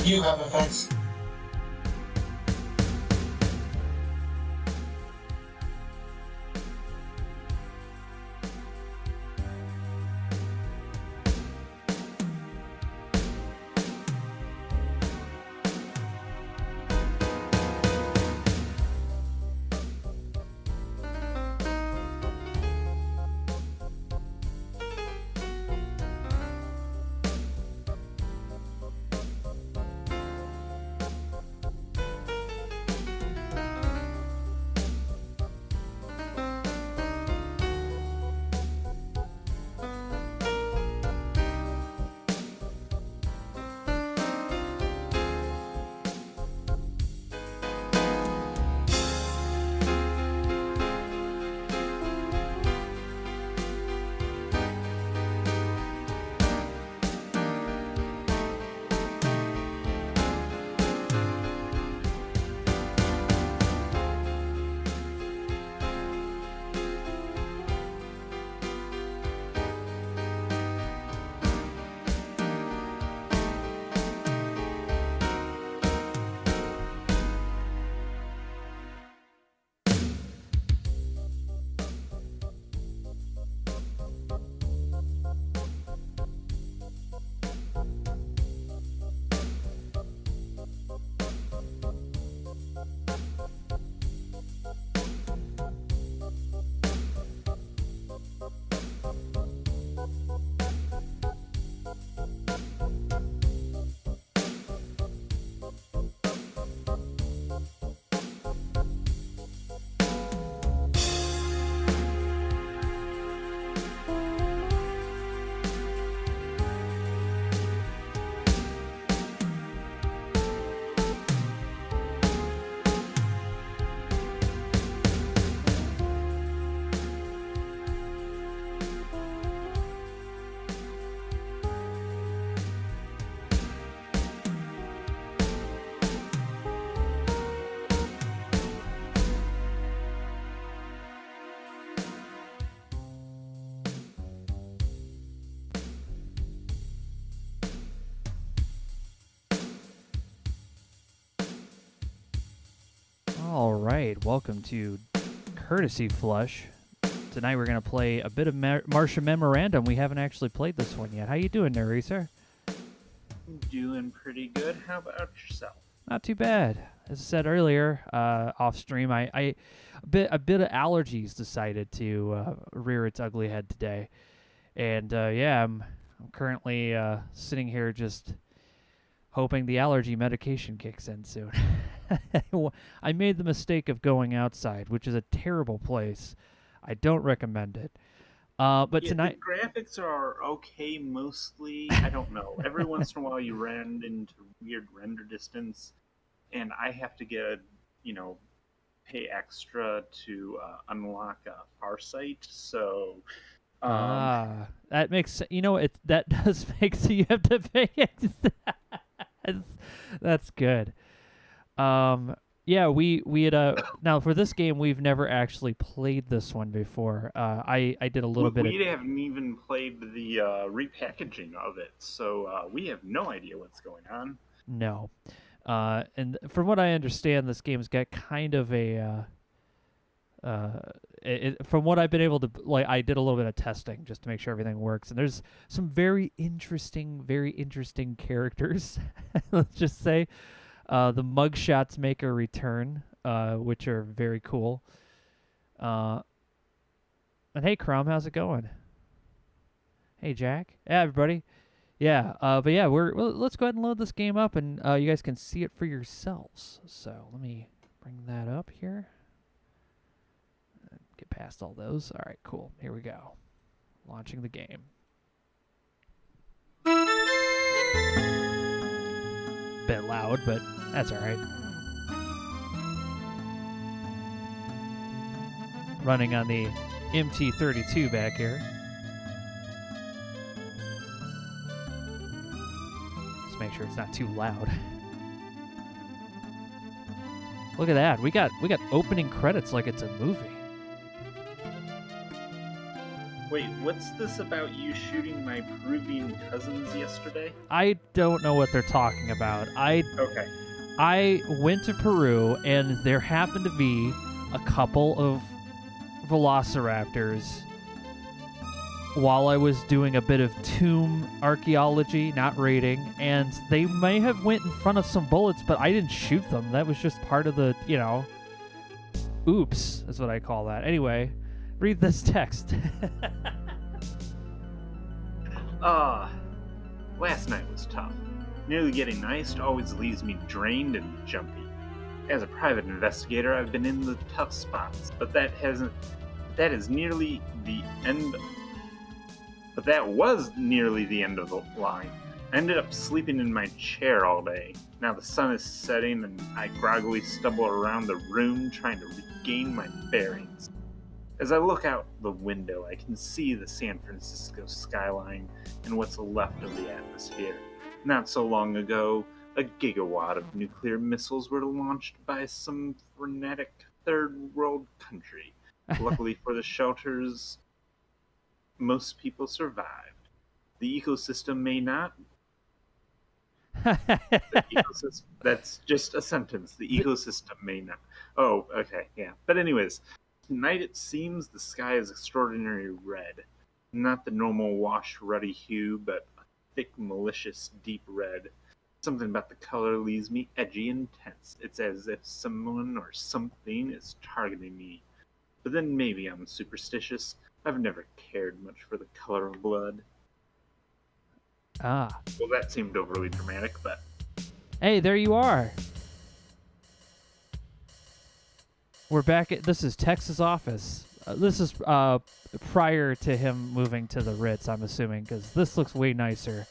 you have effects. All right, welcome to Courtesy Flush. Tonight we're going to play a bit of Martian Memorandum. We haven't actually played this one yet. How you doing, Naresar? Doing pretty good. How about yourself? Not too bad. As I said earlier, off stream, I a bit of allergies decided to rear its ugly head today, and yeah, I'm currently sitting here just hoping the allergy medication kicks in soon. I made the mistake of going outside, which is a terrible place. I don't recommend it. But yeah, tonight, the graphics are okay mostly. I don't know. Every once in a while, you run into weird render distance, and I have to pay extra to unlock Farsight. So, that makes that does make so you have to pay extra. That's good. Yeah, we had now for this game we've never actually played this one before. I did a little bit. We haven't even played the repackaging of it, so we have no idea what's going on. No, and from what I understand, this game's got kind of a. From what I've been able to I did a little bit of testing just to make sure everything works, and there's some very interesting characters. Let's just say. The mugshots make a return, which are very cool. And hey, Crum, how's it going? Hey, Jack. Yeah, everybody. Yeah, but yeah, let's go ahead and load this game up, and you guys can see it for yourselves. So let me bring that up here. Get past all those. All right, cool. Here we go. Launching the game. Bit loud, but that's all right. Running on the MT32 back here. Let's make sure it's not too loud. Look at that. We got opening credits like it's a movie. Wait, what's this about you shooting my Peruvian cousins yesterday? I don't know what they're talking about. Okay. I went to Peru, and there happened to be a couple of velociraptors while I was doing a bit of tomb archaeology, not raiding, and they may have went in front of some bullets, but I didn't shoot them. That was just part of the, oops, is what I call that. Anyway, read this text. Last night was tough. Nearly getting iced always leaves me drained and jumpy. As a private investigator, I've been in the tough spots, but that was nearly the end of the line. I ended up sleeping in my chair all day. Now the sun is setting and I groggily stumble around the room trying to regain my bearings. As I look out the window, I can see the San Francisco skyline and what's left of the atmosphere. Not so long ago, a gigawatt of nuclear missiles were launched by some frenetic third world country. Luckily for the shelters, most people survived. The ecosystem may not. That's just a sentence. The ecosystem may not. Oh, okay, yeah. But anyways, tonight it seems the sky is extraordinarily red. Not the normal washed ruddy hue, but a thick, malicious, deep red. Something about the color leaves me edgy and tense. It's as if someone or something is targeting me. But then maybe I'm superstitious. I've never cared much for the color of blood. Ah. Well, that seemed overly dramatic, but... Hey, there you are. We're back at... This is Tex's office. This is prior to him moving to the Ritz, I'm assuming, because this looks way nicer.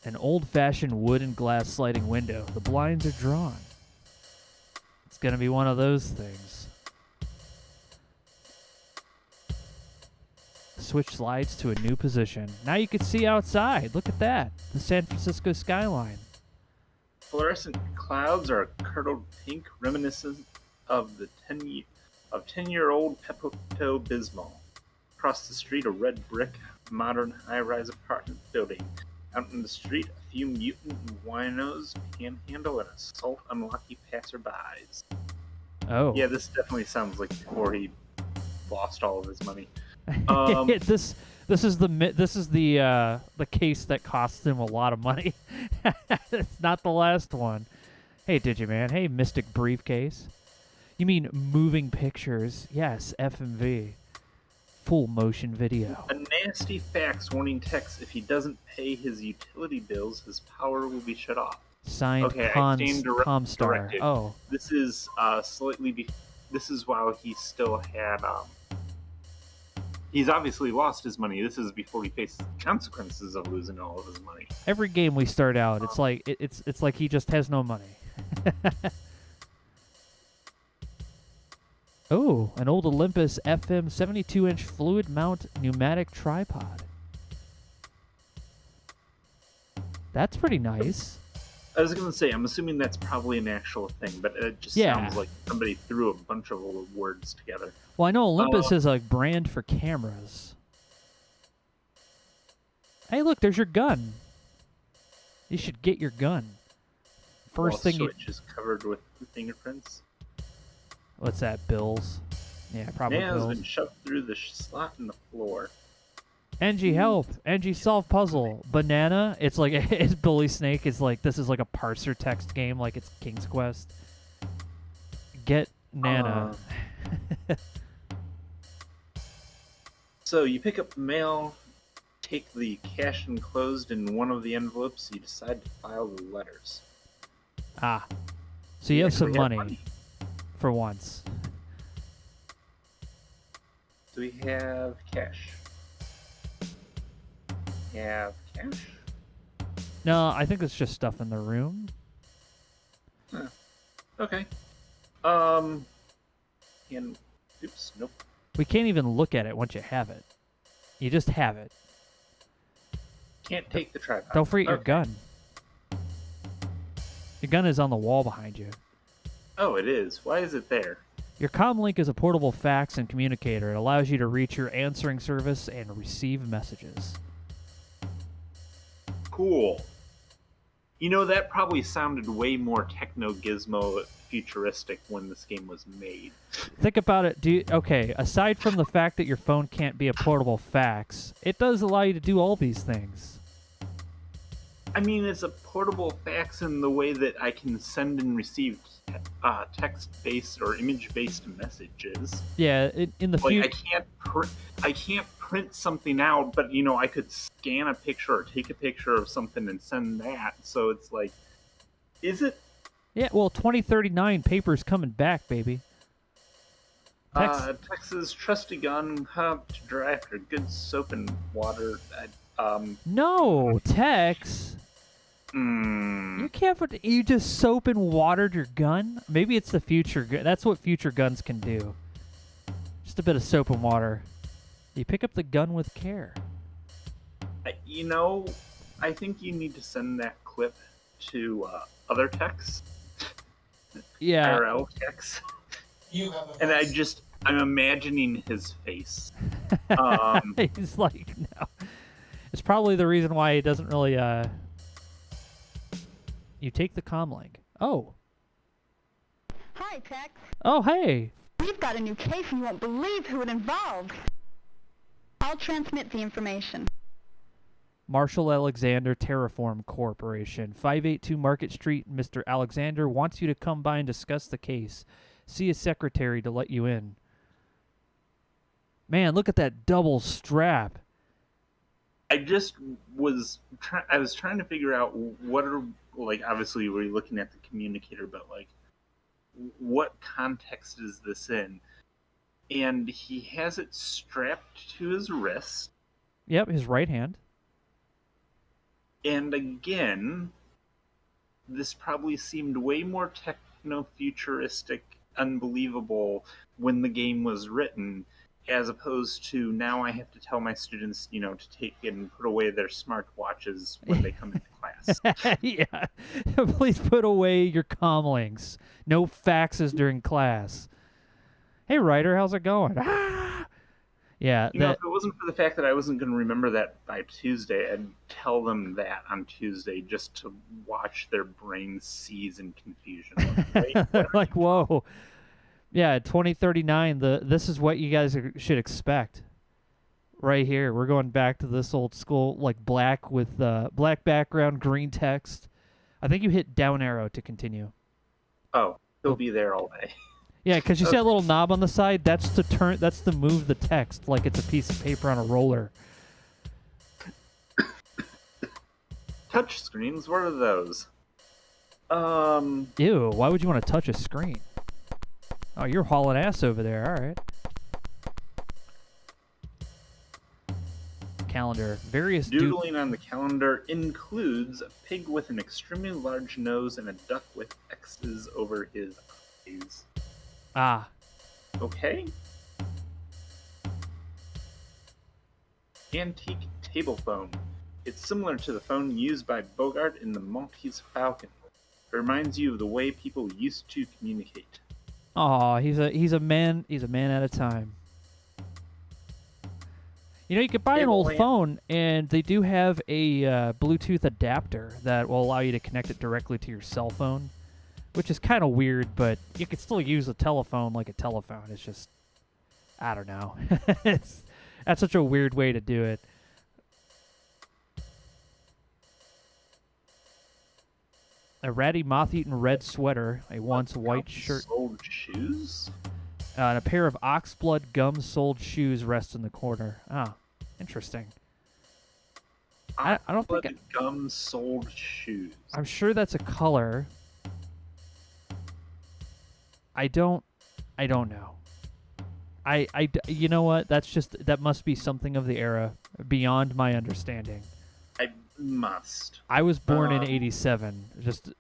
An old-fashioned wood and glass sliding window. The blinds are drawn. It's going to be one of those things. Switch slides to a new position. Now you can see outside. Look at that. The San Francisco skyline. Fluorescent clouds are curdled pink, reminiscent of the 10-year-old Pepto-Bismol. Across the street, a red brick, modern high-rise apartment building. Out in the street, a few mutant winos panhandle and assault unlucky passerbys. Oh. Yeah, this definitely sounds like before he lost all of his money. This is the case that cost him a lot of money. It's not the last one. Hey, Digiman. Hey, Mystic Briefcase. You mean moving pictures? Yes, FMV. Full motion video. A nasty fax warning text: if he doesn't pay his utility bills, his power will be shut off. Signed Okay, Comstar. directed. Oh. This is this is while he still had he's obviously lost his money. This is before he faces the consequences of losing all of his money. Every game we start out, it's like it's like he just has no money. Oh, an old Olympus FM 72-inch fluid mount pneumatic tripod. That's pretty nice. I was going to say, I'm assuming that's probably an actual thing, but it just sounds like somebody threw a bunch of old words together. Well, I know Olympus is a brand for cameras. Hey, look, there's your gun. You should get your gun. First thing you... Switch is covered with fingerprints. What's that, bills? Yeah, probably Nail's bills. been shoved through the slot in the floor. Angie, help! Angie, solve puzzle. Banana. It's like it's Bully Snake. Is like this is like a parser text game, like it's King's Quest. Get Nana. So you pick up the mail, take the cash enclosed in one of the envelopes. You decide to file the letters. Ah, so you have some money for once. Do we have cash? Have cash? No, I think it's just stuff in the room. Huh. Okay. And oops, nope. We can't even look at it once you have it. You just have it. Can't take the tripod. Don't forget your gun. Your gun is on the wall behind you. Oh, it is. Why is it there? Your comlink is a portable fax and communicator. It allows you to reach your answering service and receive messages. Cool. You know, that probably sounded way more techno-gizmo futuristic when this game was made. Think about it. Okay, aside from the fact that your phone can't be a portable fax, it does allow you to do all these things. I mean, it's a portable fax in the way that I can send and receive text-based or image-based messages. Yeah, in the future, I can't print something out, but you know, I could scan a picture or take a picture of something and send that. So it's like, is it? Yeah, well, 2039 paper's coming back, baby. Texas trusty gun to dry after good soap and water. No, Tex. You can't put. You just soap and watered your gun. Maybe it's the future. That's what future guns can do. Just a bit of soap and water. You pick up the gun with care. You know, I think you need to send that clip to other techs. Yeah. IRL techs. And I'm imagining his face. He's like, no. It's probably the reason why he doesn't really. You take the comlink. Oh. Hi, Tex. Oh, hey. We've got a new case and you won't believe who it involves. I'll transmit the information. Marshall Alexander Terraform Corporation, 582 Market Street. Mr. Alexander wants you to come by and discuss the case. See his secretary to let you in. Man, look at that double strap. I was trying to figure out what are, like, obviously we're looking at the communicator, but like, what context is this in? And he has it strapped to his wrist. Yep, his right hand. And again, this probably seemed way more techno-futuristic, unbelievable when the game was written, as opposed to now I have to tell my students, you know, to take and put away their smartwatches when they come into class. Yeah. Please put away your comlinks. No faxes during class. Hey, Ryder, how's it going? Ah! Yeah. You know, if it wasn't for the fact that I wasn't going to remember that by Tuesday, I'd tell them that on Tuesday just to watch their brains seize in confusion. Like, whoa. Yeah, 2039, this is what you guys should expect. Right here. We're going back to this old school, like black with black background, green text. I think you hit down arrow to continue. Oh, he'll be there all day. Yeah, because you see that little knob on the side? That's to turn. That's to move the text like it's a piece of paper on a roller. Touch screens? What are those? Ew, why would you want to touch a screen? Oh, you're hauling ass over there. All right. Calendar. Various doodling on the calendar includes a pig with an extremely large nose and a duck with X's over his eyes. Ah. Okay. Antique table phone. It's similar to the phone used by Bogart in the Maltese Falcon. It reminds you of the way people used to communicate. Oh, he's a man at a time. You know, you could buy an old phone, and they do have a Bluetooth adapter that will allow you to connect it directly to your cell phone, which is kind of weird, but you could still use a telephone like a telephone. It's just, I don't know. That's such a weird way to do it. A ratty, moth-eaten red sweater, a once white shirt. Sold shoes? And a pair of oxblood gum-soled shoes rest in the corner. Ah, interesting. I don't think gum-soled shoes. I'm sure that's a color. I don't know. You know what? That must be something of the era beyond my understanding. I must. I was born in '87, just a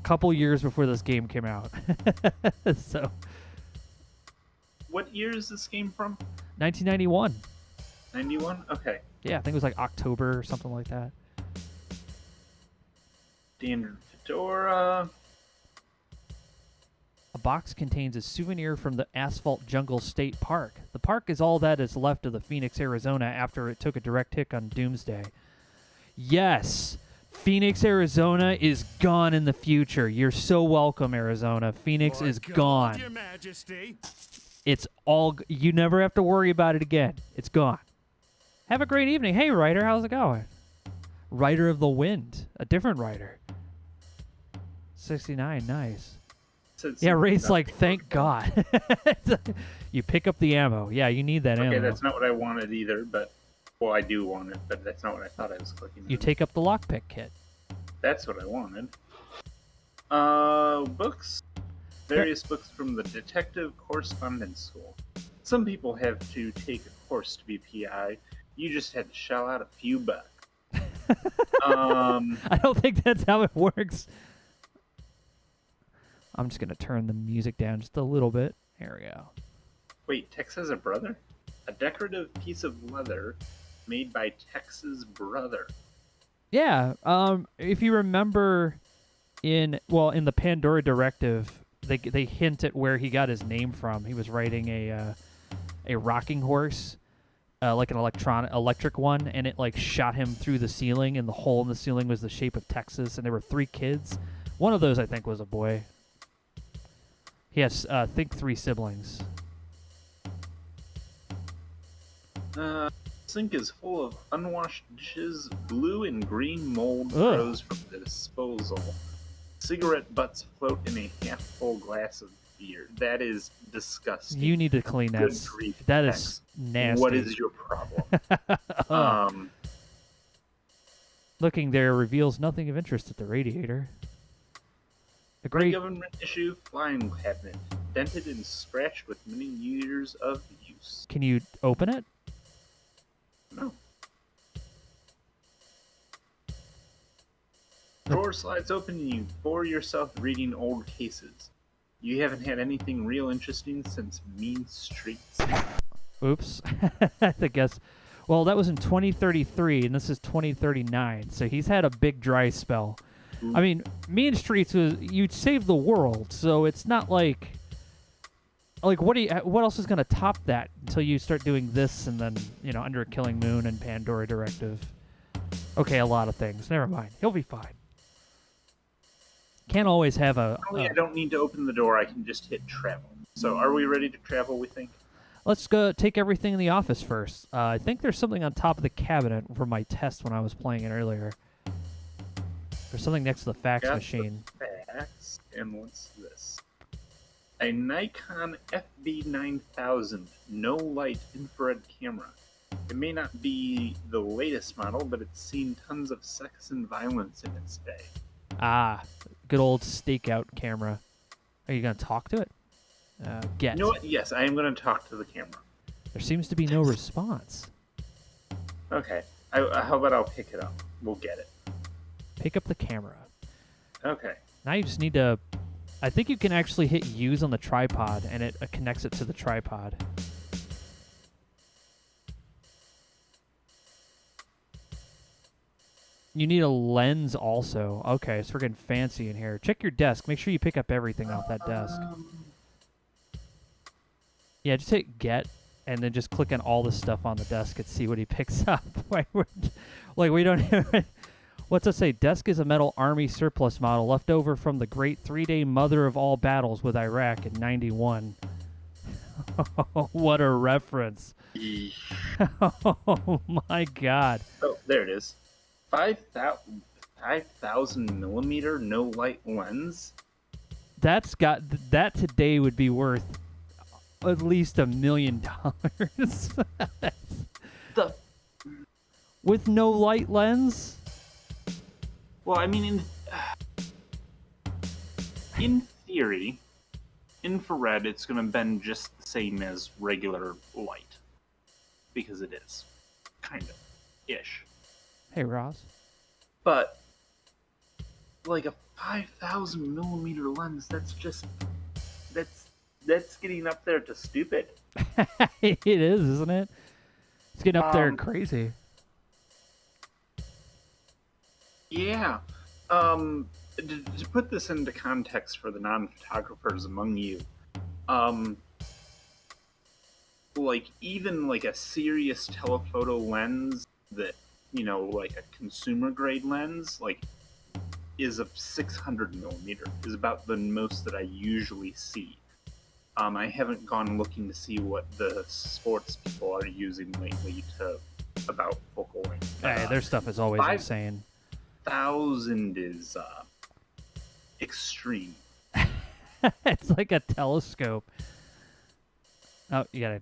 couple years before this game came out. So. What year is this game from? 1991. 91? Okay. Yeah, I think it was like October or something like that. Standard fedora. A box contains a souvenir from the Asphalt Jungle State Park. The park is all that is left of the Phoenix, Arizona after it took a direct hit on Doomsday. Yes, Phoenix, Arizona is gone in the future. You're so welcome, Arizona. Phoenix is gone. Your Majesty. It's all... You never have to worry about it again. It's gone. Have a great evening. Hey, Ryder, how's it going? Rider of the Wind. A different Rider. 69, nice. Yeah, Ray's like, thank God. You pick up the ammo. Yeah, you need that ammo. Okay, that's not what I wanted either, but... Well, I do want it, but that's not what I thought I was clicking on. You take up the lockpick kit. That's what I wanted. Books. Various books from the Detective Correspondence School. Some people have to take a course to be PI. You just had to shell out a few bucks. I don't think that's how it works. I'm just going to turn the music down just a little bit. There we go. Wait, Tex has a brother? A decorative piece of leather made by Tex's brother. Yeah, if you remember in the Pandora Directive, they hint at where he got his name from. He was riding a rocking horse, like an electric one, and it like shot him through the ceiling, and the hole in the ceiling was the shape of Texas, and there were 3 kids. One of those, I think, was a boy. He has, I think, 3 siblings. Sink is full of unwashed dishes. Blue and green mold froze from the disposal. Cigarette butts float in a half-full glass of beer. That is disgusting. You need to clean that. Good grief, that Tex. is nasty. What is your problem? Looking there reveals nothing of interest at the radiator. A great government issue flying cabinet, dented and scratched with many years of use. Can you open it? No. Drawer slides open and you bore yourself reading old cases. You haven't had anything real interesting since Mean Streets. Oops. I guess. Well, that was in 2033, and this is 2039, so he's had a big dry spell. I mean, Mean Streets was you'd save the world, so it's not like what else is gonna top that until you start doing this and then Under a Killing Moon and Pandora Directive. Okay, a lot of things. Never mind. He'll be fine. Can't always have a. I don't need to open the door. I can just hit travel. So, are we ready to travel? We think. Let's go take everything in the office first. I think there's something on top of the cabinet for my test when I was playing it earlier. There's something next to the fax machine. The fax, and what's this? A Nikon FB9000 no-light infrared camera. It may not be the latest model, but it's seen tons of sex and violence in its day. Ah, good old stakeout camera. Are you going to talk to it? Get. You know what? Yes, I am going to talk to the camera. There seems to be no response. Okay. How about I'll pick it up? We'll get it. Pick up the camera. Okay. Now you just need to... I think you can actually hit use on the tripod, and it connects it to the tripod. You need a lens also. Okay, it's freaking fancy in here. Check your desk. Make sure you pick up everything off that desk. Yeah, just hit get, and then just click on all the stuff on the desk and see what he picks up. We don't have... What's it say? Desk is a metal Army surplus model left over from the great 3-day mother of all battles with Iraq in 91. What a reference. Oh, my God. Oh, there it is. 5,000 millimeter no light lens. That today would be worth at least $1 million. With no light lens? Well, I mean, in theory, infrared, it's going to bend just the same as regular light. Because it is. Kind of. Ish. Hey, Ross. But, like a 5,000 millimeter lens, that's getting up there to stupid. It is, isn't it? It's getting up there crazy. Yeah. to put this into context for the non-photographers among you, like even like a serious telephoto lens that like a consumer grade lens, like is a 600 millimeter, is about the most that I usually see. I haven't gone looking to see what the sports people are using lately about focal length. Hey, their stuff is always insane. 5,000 is extreme. It's like a telescope. Oh, you gotta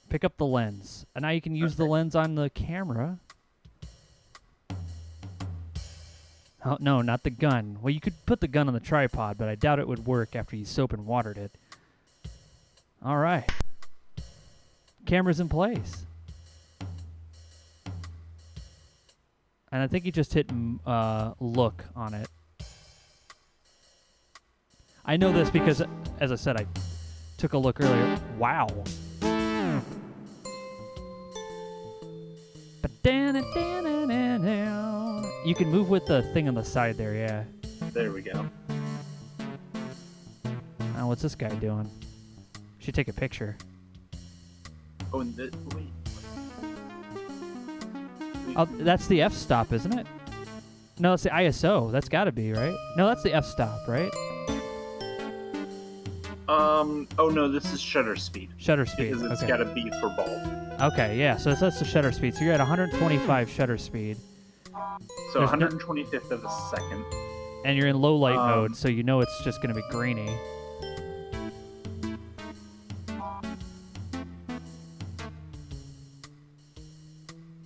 pick up the lens. And now you can use the lens on the camera. Oh, no, not the gun. Well, you could put the gun on the tripod, but I doubt it would work after you soap and watered it. All right. Camera's in place. And I think you just hit look on it. I know this because, as I said, I took a look earlier. Wow. You can move with the thing on the side there, yeah. There we go. Oh, what's this guy doing? Should take a picture. Oh, and wait. Oh, that's the f-stop, isn't it? No, it's the ISO. That's got to be, right? No, that's the f-stop, right? Oh no, this is shutter speed. Shutter speed, because it's okay. got to be for bulb. Okay, yeah, so that's the shutter speed. So you're at 125 shutter speed. So 125th of a second. And you're in low light mode, so you know it's just going to be grainy.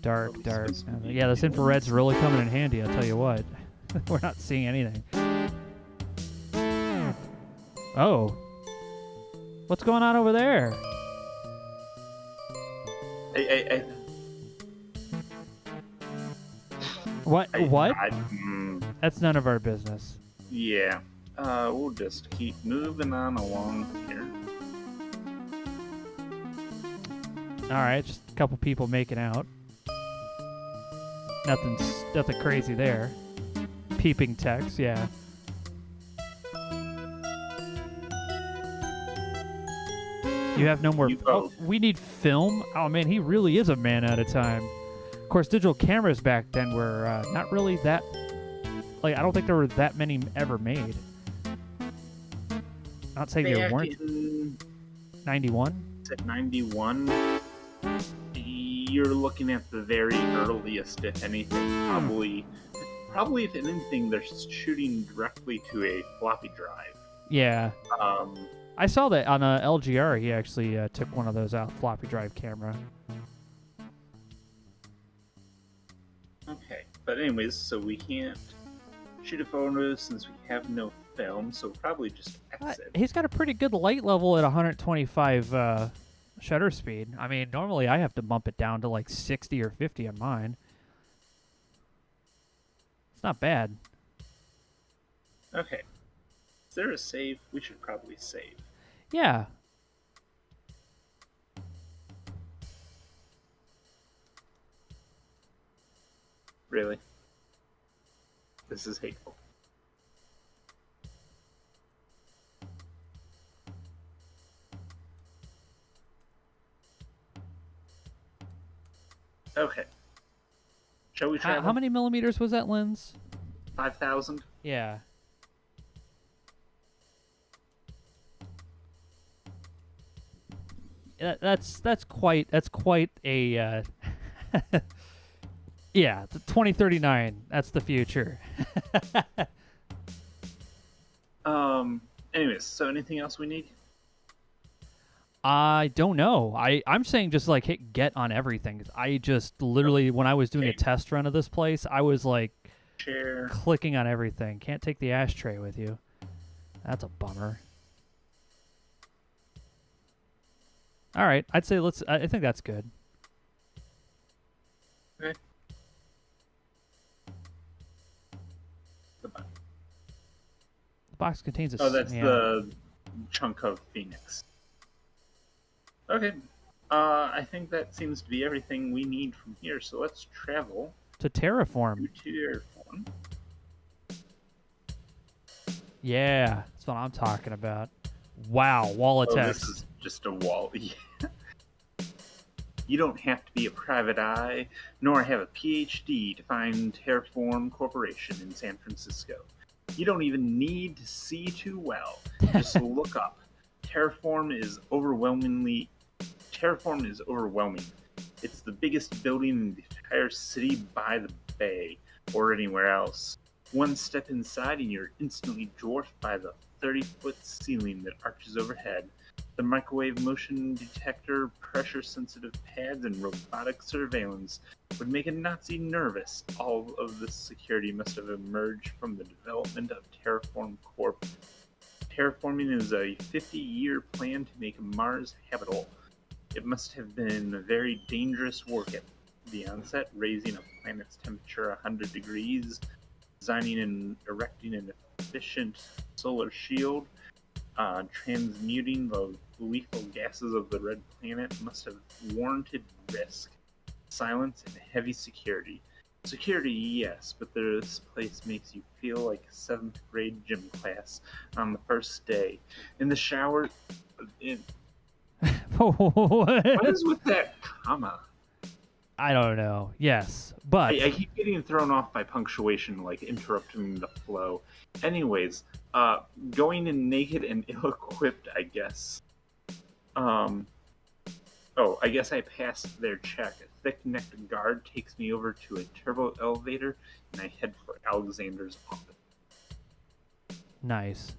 Dark. Yeah, this infrared's really coming in handy, I'll tell you what. We're not seeing anything. Oh. What's going on over there? What? That's none of our business. Yeah. We'll just keep moving on along here. Alright, just a couple people making out. Nothing crazy there. Peeping text, yeah. You have no more. Oh, we need film. Oh man, he really is a man at a time. Of course, digital cameras back then were not really that. Like, I don't think there were that many ever made. Not saying there weren't. 91. At 91, you're looking at the very earliest, if anything. Probably if anything, they're shooting directly to a floppy drive. Yeah. I saw that on a LGR. He actually took one of those out, floppy drive camera. Okay, but anyways, so we can't shoot a photo since we have no film, so probably just exit. He's got a pretty good light level at 125 shutter speed. I mean, normally I have to bump it down to like 60 or 50 on mine. It's not bad. Okay. Is there a save? We should probably save. Yeah. Really? This is hateful. Okay. Shall we travel? How many millimeters was that lens? 5,000. Yeah. That's quite a yeah, the 2039. That's the future. Anyways, so anything else we need? I don't know. I'm saying just like hit get on everything. I just literally when I was doing a test run of this place, I was like clicking on everything. Can't take the ashtray with you. That's a bummer. All right, I'd say let's. I think that's good. Okay. The box contains a. Oh, that's the chunk of Phoenix. Okay. I think that seems to be everything we need from here. So let's travel to Terraform. To Terraform. Yeah, that's what I'm talking about. Wow, wall of This text. is just a wall. You don't have to be a private eye, nor have a PhD to find Terraform Corporation in San Francisco. You don't even need to see too well. Just look up. Terraform is overwhelming. It's the biggest building in the entire city by the bay, or anywhere else. One step inside and you're instantly dwarfed by the 30-foot ceiling that arches overhead. The microwave motion detector, pressure-sensitive pads, and robotic surveillance would make a Nazi nervous. All of this security must have emerged from the development of Terraform Corp. Terraforming is a 50-year plan to make Mars habitable. It must have been a very dangerous work at the onset, raising a planet's temperature 100 degrees, designing and erecting an efficient solar shield, transmuting the lethal gases of the red planet must have warranted risk, silence, and heavy security. Security, yes, but this place makes you feel like a 7th grade gym class on the first day. In the shower... What is with that comma? I don't know. Yes, but I keep getting thrown off by punctuation, like interrupting the flow. Anyways, going in naked and ill-equipped, I guess. I guess I passed their check. A thick-necked guard takes me over to a turbo elevator, and I head for Alexander's office. nice.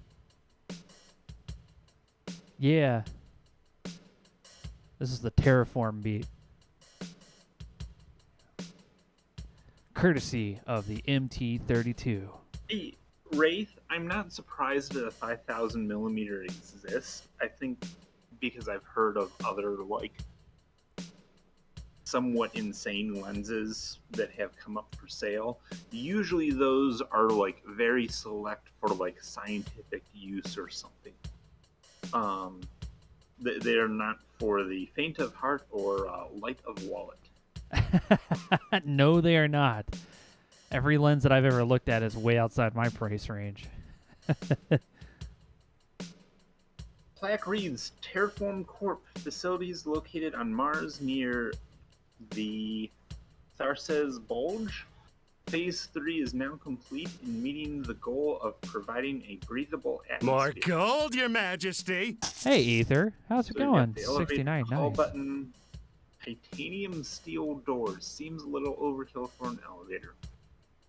Yeah. This is the Terraform beat. Courtesy of the MT-32. Hey, Wraith, I'm not surprised that a 5,000 millimeter exists. I think because I've heard of other, somewhat insane lenses that have come up for sale. Usually those are, very select for, scientific use or something. They're not for the faint of heart or light of wallet. No, they are not. Every lens that I've ever looked at is way outside my price range. Plaque reads, Terraform Corp. Facilities located on Mars near the Tharses Bulge. Phase 3 is now complete in meeting the goal of providing a breathable atmosphere. More gold, Your Majesty! Hey, Ether. How's it So you got going? the elevator 69, call nice. button, titanium steel doors. Seems a little overkill for an elevator.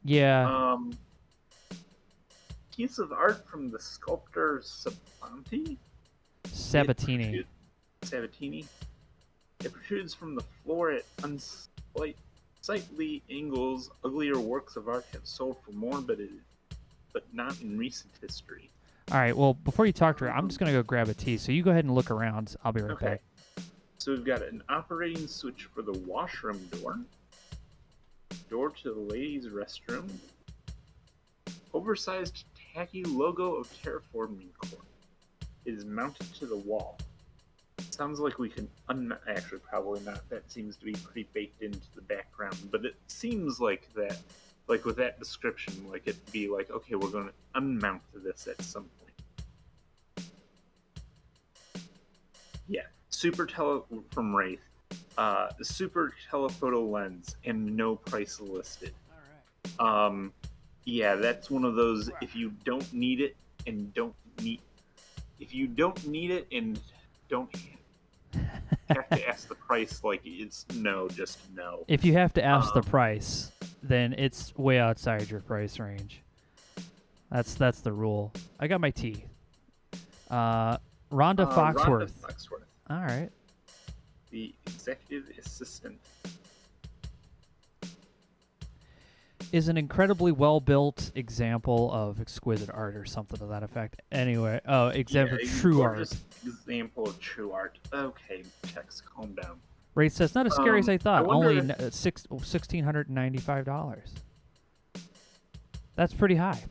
Yeah. Piece of art from the sculptor Sabatini. Sabatini. It protrudes from the floor at unsightly angles. Uglier works of art have sold for more, but not in recent history. All right, well, before you talk to her, I'm just going to go grab a tea. So you go ahead and look around. I'll be right back. So we've got an operating switch for the washroom door. Door to the ladies' restroom. Oversized tacky logo of Terraforming Corp. It is mounted to the wall. Sounds like we can actually probably not. That seems to be pretty baked into the background. But it seems like that, with that description, it'd be okay, we're going to unmount this at some point. Yeah, from Wraith. Super telephoto lens and no price listed. All right. Yeah, that's one of those. If you don't need it and don't have to ask the price, it's no, just no. If you have to ask the price, then it's way outside your price range. That's the rule. I got my tea. Rhonda Foxworth. Rhonda Foxworth, All right. the executive assistant. Is an incredibly well-built example of exquisite art or something to that effect. Anyway, example of true art. Example of true art. Okay, Tex, calm down. Ray says, not as scary as I thought. Only wonder $1,695. That's pretty high.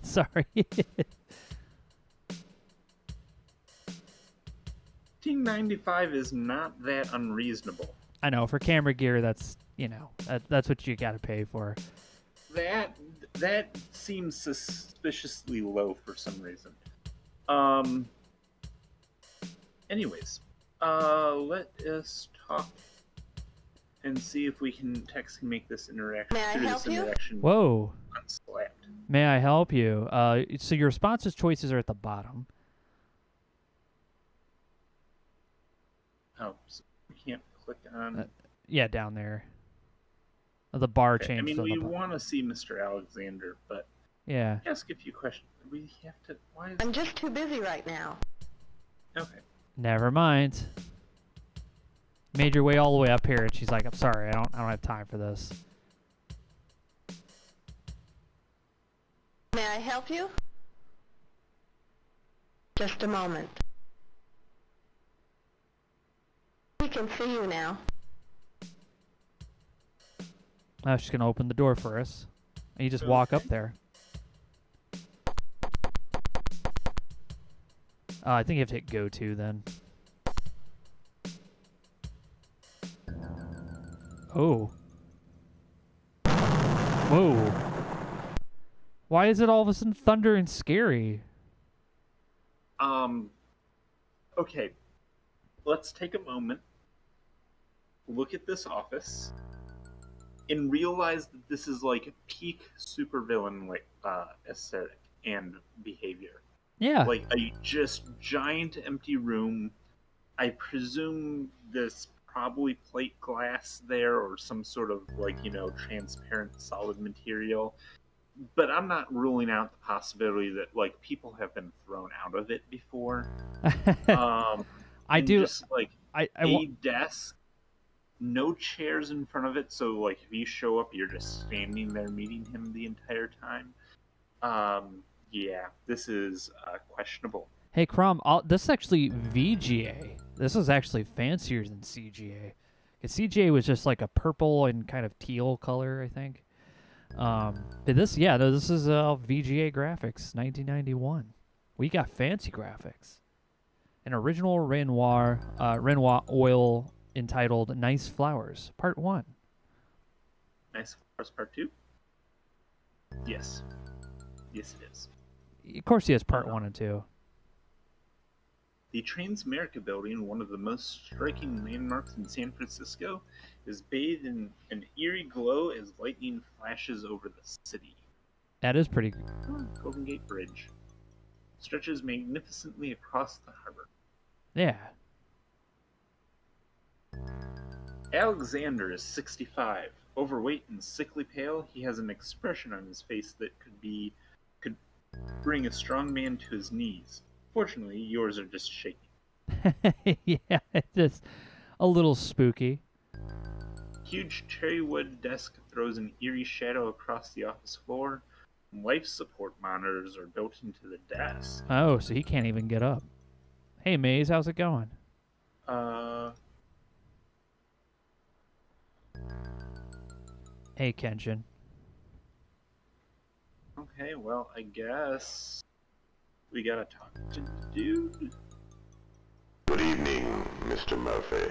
Sorry. $1,595 is not that unreasonable. I know, for camera gear, that's, that's what you got to pay for. That, That seems suspiciously low for some reason. Anyways, let us talk and see if we can text and make this interaction. May I help you? Whoa. Unslapped. May I help you? So your responses choices are at the bottom. Oh, so we can't click on. Yeah, down there. The bar Okay, changed. I mean, on the we bottom. want to see Mr. Alexander, but Yeah. ask a few questions. We have to. Why is? I'm just too busy right now. Okay. Never mind. Made your way all the way up here, and she's like, "I'm sorry, I don't have time for this." May I help you? Just a moment. We can see you now. Now she's gonna open the door for us, and you just walk up there. I think you have to hit go to then. Oh. Whoa. Why is it all of a sudden thunder and scary? Okay. Let's take a moment, look at this office, and realize that this is like peak supervillain like aesthetic and behavior. Yeah. Like a just giant empty room. I presume this probably plate glass there or some sort of like, transparent solid material. But I'm not ruling out the possibility that like people have been thrown out of it before. I do. Just like a desk, no chairs in front of it, so like if you show up, you're just standing there meeting him the entire time. Yeah, this is questionable. Hey, Crom, this is actually VGA. This is actually fancier than CGA. Because CGA was just like a purple and kind of teal color, I think. But this, yeah, no, this is VGA graphics, 1991. We got fancy graphics. An original Renoir oil entitled Nice Flowers, Part 1. Nice Flowers Part 2? Yes. Yes, it is. Of course he has Part 1 and 2. The Transamerica Building, one of the most striking landmarks in San Francisco, is bathed in an eerie glow as lightning flashes over the city. That is pretty. Golden Gate Bridge stretches magnificently across the harbor. Yeah. Alexander is 65, overweight and sickly pale. He has an expression on his face that could bring a strong man to his knees. Fortunately, yours are just shaking. Yeah, it's just a little spooky. Huge cherry wood desk throws an eerie shadow across the office floor. Life support monitors are built into the desk. Oh, so he can't even get up. Hey, Maze, how's it going? Hey, Kenshin. Okay, well, I guess we gotta talk to the dude. Good evening, Mr. Murphy.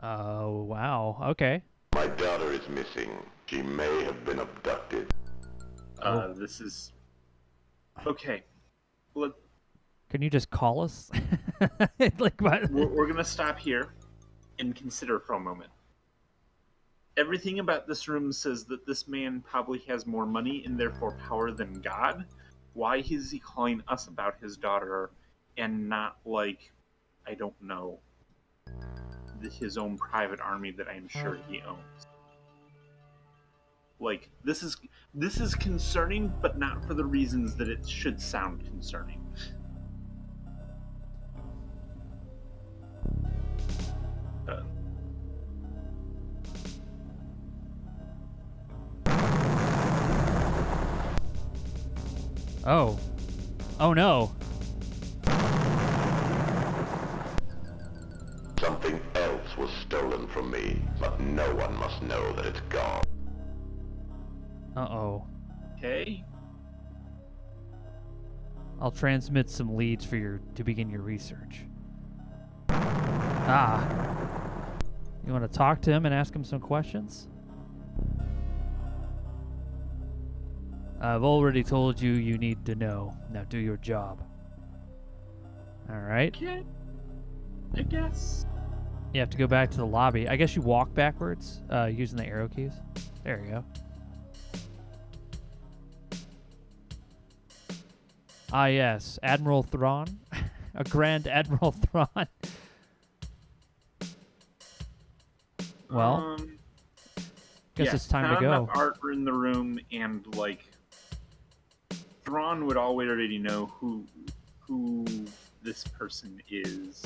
Oh, wow. Okay. My daughter is missing. She may have been abducted. This is... Okay. Can you just call us? Like, what? We're gonna stop here and consider for a moment. Everything about this room says that this man probably has more money and therefore power than God. Why is he calling us about his daughter and not, like, I don't know, his own private army that I'm sure he owns? Like, this is concerning, but not for the reasons that it should sound concerning. Oh. Oh, no. Something else was stolen from me, but no one must know that it's gone. Uh-oh. Okay. I'll transmit some leads for to begin your research. Ah. You want to talk to him and ask him some questions? I've already told you you need to know. Now do your job. All right. Okay. I guess. You have to go back to the lobby. I guess you walk backwards using the arrow keys. There you go. Ah, yes. Admiral Thrawn. A Grand Admiral Thrawn. Well, guess it's time to not go. Enough art in the room, and like Thrawn would already know who this person is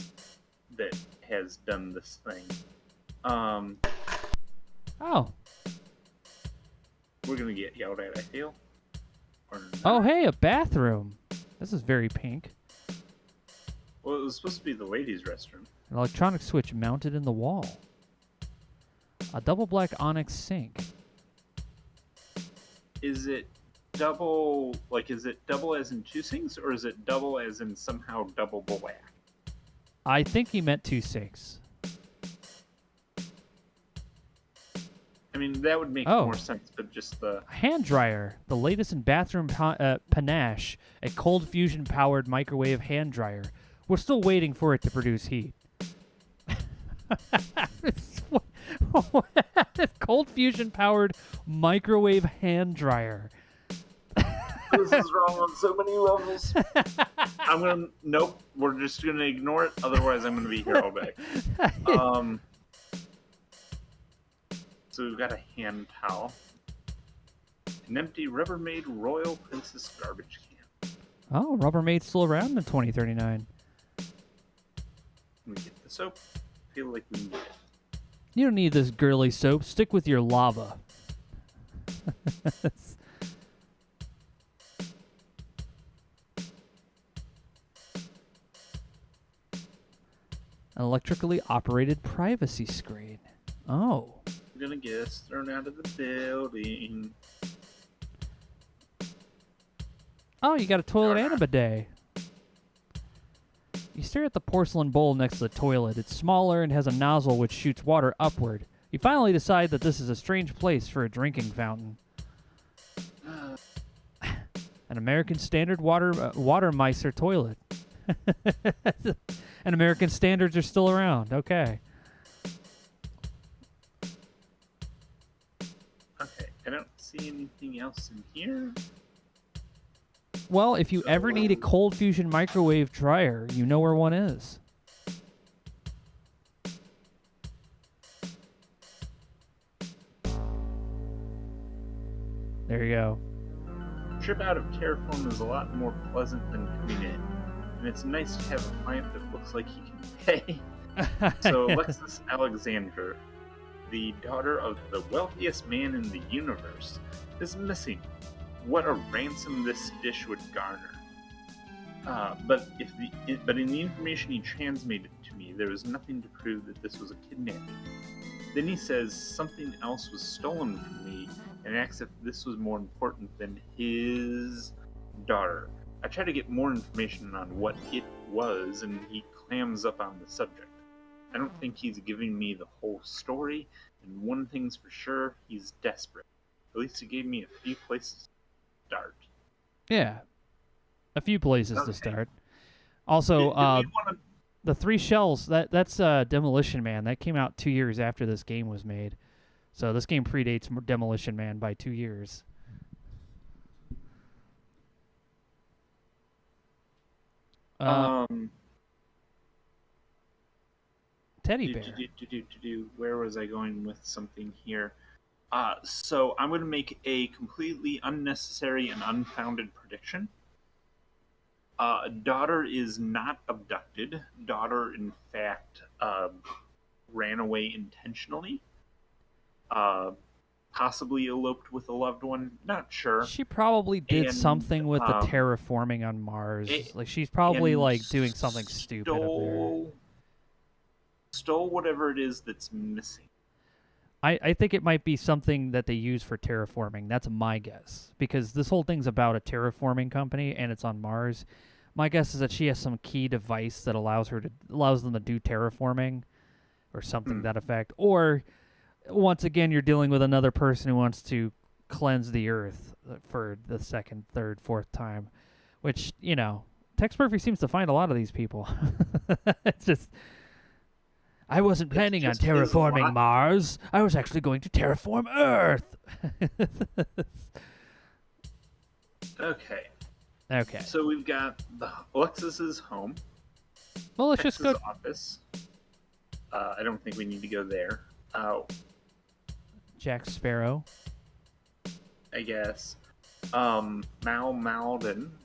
that has done this thing. Oh. We're gonna get yelled at, I feel. Or Oh, not. hey, a bathroom. This is very pink. Well, it was supposed to be the ladies' restroom. An electronic switch mounted in the wall. A double black onyx sink. Is it double? Like, is it double as in two sinks, or is it double as in somehow double black? I think he meant 2 sinks. I mean, that would make Oh. more sense, but just the A hand dryer. The latest in bathroom panache. A cold fusion powered microwave hand dryer. We're still waiting for it to produce heat. Cold fusion powered microwave hand dryer. this is wrong on so many levels. Nope. We're just gonna ignore it. Otherwise, I'm gonna be here all day. So we've got a hand towel, an empty Rubbermaid Royal Princess garbage can. Oh, Rubbermaid's still around in 2039. We get the soap. I feel like we need it. You don't need this girly soap. Stick with your lava. An electrically operated privacy screen. Oh. We're gonna get us thrown out of the building. Oh, you got a toilet and a bidet. You stare at the porcelain bowl next to the toilet. It's smaller and has a nozzle which shoots water upward. You finally decide that this is a strange place for a drinking fountain. An American Standard Watermeister toilet. And American Standards are still around. Okay. Okay, I don't see anything else in here. Well, if you ever need a cold fusion microwave dryer, you know where one is. There you go. Trip out of Terraform is a lot more pleasant than coming in, and it's nice to have a client that looks like he can pay. So Alexis Alexander, the daughter of the wealthiest man in the universe, is missing. What a ransom this dish would garner. But in the information he transmitted to me, there was nothing to prove that this was a kidnapping. Then he says something else was stolen from me, and asks if this was more important than his daughter. I try to get more information on what it was, and he clams up on the subject. I don't think he's giving me the whole story, and one thing's for sure, he's desperate. At least he gave me a few places to start. Yeah. A few places to start. Also, Do we wanna- the 3 shells, that's Demolition Man. That came out 2 years after this game was made. So this game predates Demolition Man by 2 years. Teddy bear. Where was I going with something here? So I'm going to make a completely unnecessary and unfounded prediction. Daughter is not abducted. Daughter, in fact, ran away intentionally. Possibly eloped with a loved one. Not sure. She probably did And, something with the terraforming on Mars. Like she's probably like doing something stupid up there. Stole whatever it is that's missing. I think it might be something that they use for terraforming. That's my guess. Because this whole thing's about a terraforming company and it's on Mars. My guess is that she has some key device that allows them to do terraforming. or something to that effect. Or once again, you're dealing with another person who wants to cleanse the earth for the second, third, fourth time, which, you know, Tex Murphy seems to find a lot of these people. It's just, I wasn't planning on terraforming Mars. I was actually going to terraform Earth. Okay. Okay. So we've got Alexis's home. Well, let's just go. Office. I don't think we need to go there. Jack Sparrow. I guess. Malden.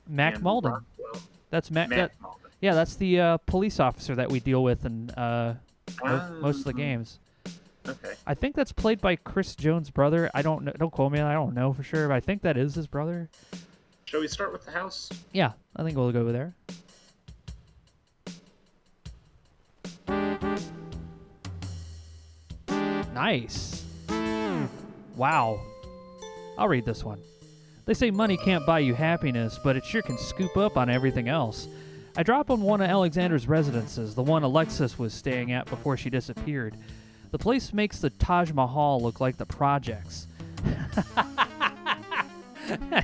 Mac Malden. Rockwell. That's Mac. Malden. Yeah, that's the police officer that we deal with in most of the games. Okay. I think that's played by Chris Jones' brother. I don't know. Don't quote me. I don't know for sure, but I think that is his brother. Shall we start with the house? Yeah, I think we'll go there. Nice. Wow. I'll read this one. They say money can't buy you happiness, but it sure can scoop up on everything else. I drop on one of Alexander's residences, the one Alexis was staying at before she disappeared. The place makes the Taj Mahal look like the projects.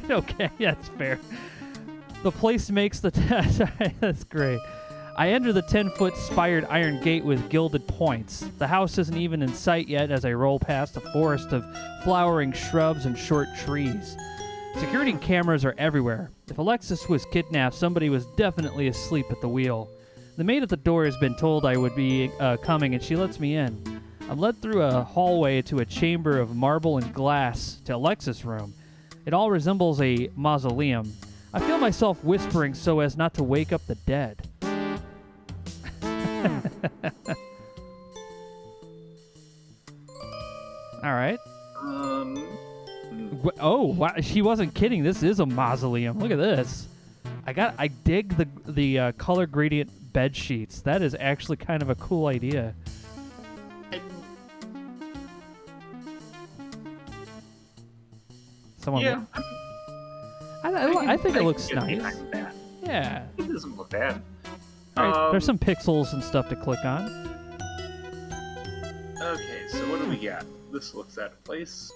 Okay, that's fair. The place makes the... That's great. I enter the 10-foot spired iron gate with gilded points. The house isn't even in sight yet as I roll past a forest of flowering shrubs and short trees. Security cameras are everywhere. If Alexis was kidnapped, somebody was definitely asleep at the wheel. The maid at the door has been told I would be coming, and she lets me in. I'm led through a hallway to a chamber of marble and glass to Alexis' room. It all resembles a mausoleum. I feel myself whispering so as not to wake up the dead. All right. Oh, wow, she wasn't kidding. This is a mausoleum. Look at this. I dig the color gradient bed sheets. That is actually kind of a cool idea. Someone. Yeah. I think it looks nice. Yeah. It doesn't look bad. All right, there's some pixels and stuff to click on. Okay, so what do we got? This looks out of place.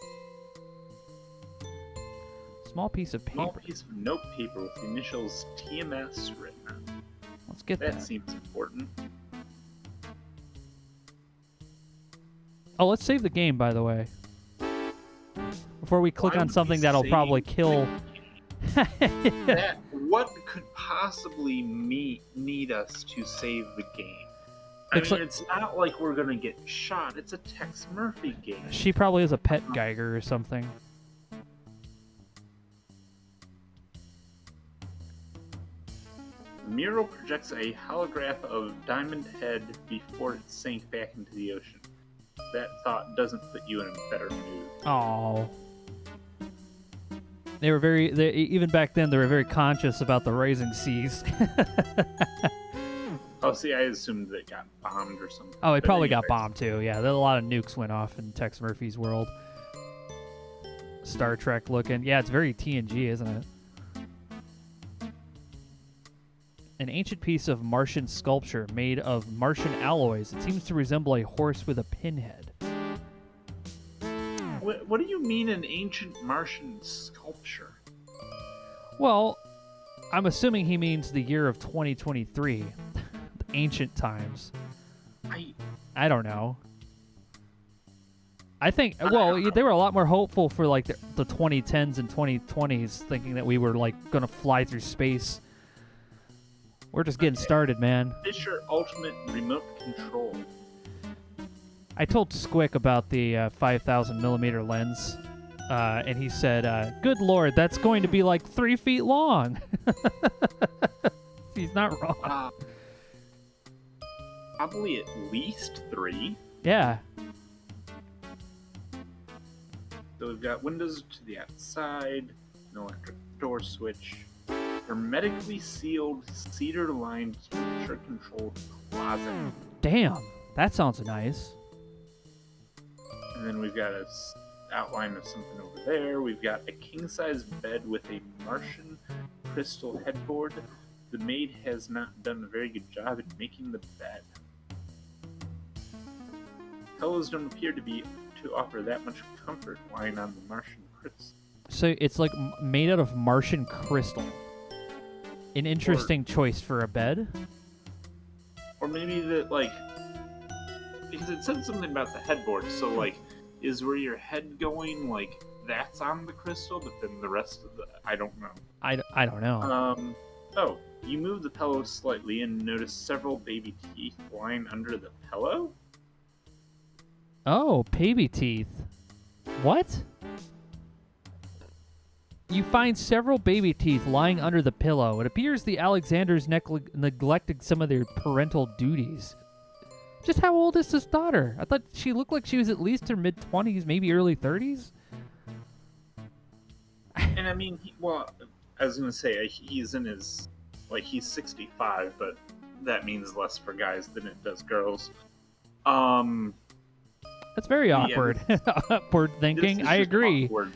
Small piece of paper. Small piece of note paper with the initials TMS written on it. Let's get that. That seems important. Oh, let's save the game, by the way. Before we click Why on would something we that'll save probably kill... What could possibly need us to save the game? I mean, it's not like we're gonna get shot. It's a Tex Murphy game. She probably is a pet Geiger or something. The mural projects a holograph of Diamond Head before it sank back into the ocean. That thought doesn't put you in a better mood. Oh. They were even back then, they were very conscious about the rising seas. Oh, see, I assumed that it got bombed or something. Oh, it But probably got anyways. bombed too. Yeah, a lot of nukes went off in Tex Murphy's world. Star Trek looking. Yeah, it's very TNG, isn't it? An ancient piece of Martian sculpture made of Martian alloys. It seems to resemble a horse with a pinhead. What do you mean an ancient Martian sculpture? Well, I'm assuming he means the year of 2023. The ancient times. I don't know. I think, well, they were a lot more hopeful for like the 2010s and 2020s, thinking that we were like going to fly through space. We're just getting started, man. Fisher Ultimate Remote Control. I told Squick about the 5,000 millimeter lens, and he said, good Lord, that's going to be like 3 feet long. He's not wrong. Probably at least 3. Yeah. So we've got windows to the outside, an electric door switch, hermetically sealed, cedar-lined, temperature-controlled closet. Damn, that sounds nice. And then we've got an outline of something over there. We've got a king-size bed with a Martian crystal headboard. The maid has not done a very good job at making the bed. Pillows don't appear to offer that much comfort lying on the Martian crystal. So it's like made out of Martian crystal. An interesting choice for a bed. Or maybe that, like, because it said something about the headboard, so, like, is where your head going, like, that's on the crystal, but then the rest of the, I don't know. I don't know. Oh, you move the pillow slightly and notice several baby teeth lying under the pillow? Oh, baby teeth. What? You find several baby teeth lying under the pillow. It appears the Alexanders neglected some of their parental duties. Just how old is this daughter? I thought she looked like she was at least her mid-20s, maybe early 30s. And I mean, I was going to say, he's in his, like, he's 65, but that means less for guys than it does girls. That's very awkward. Yeah, Awkward thinking. This is I just agree. Awkward,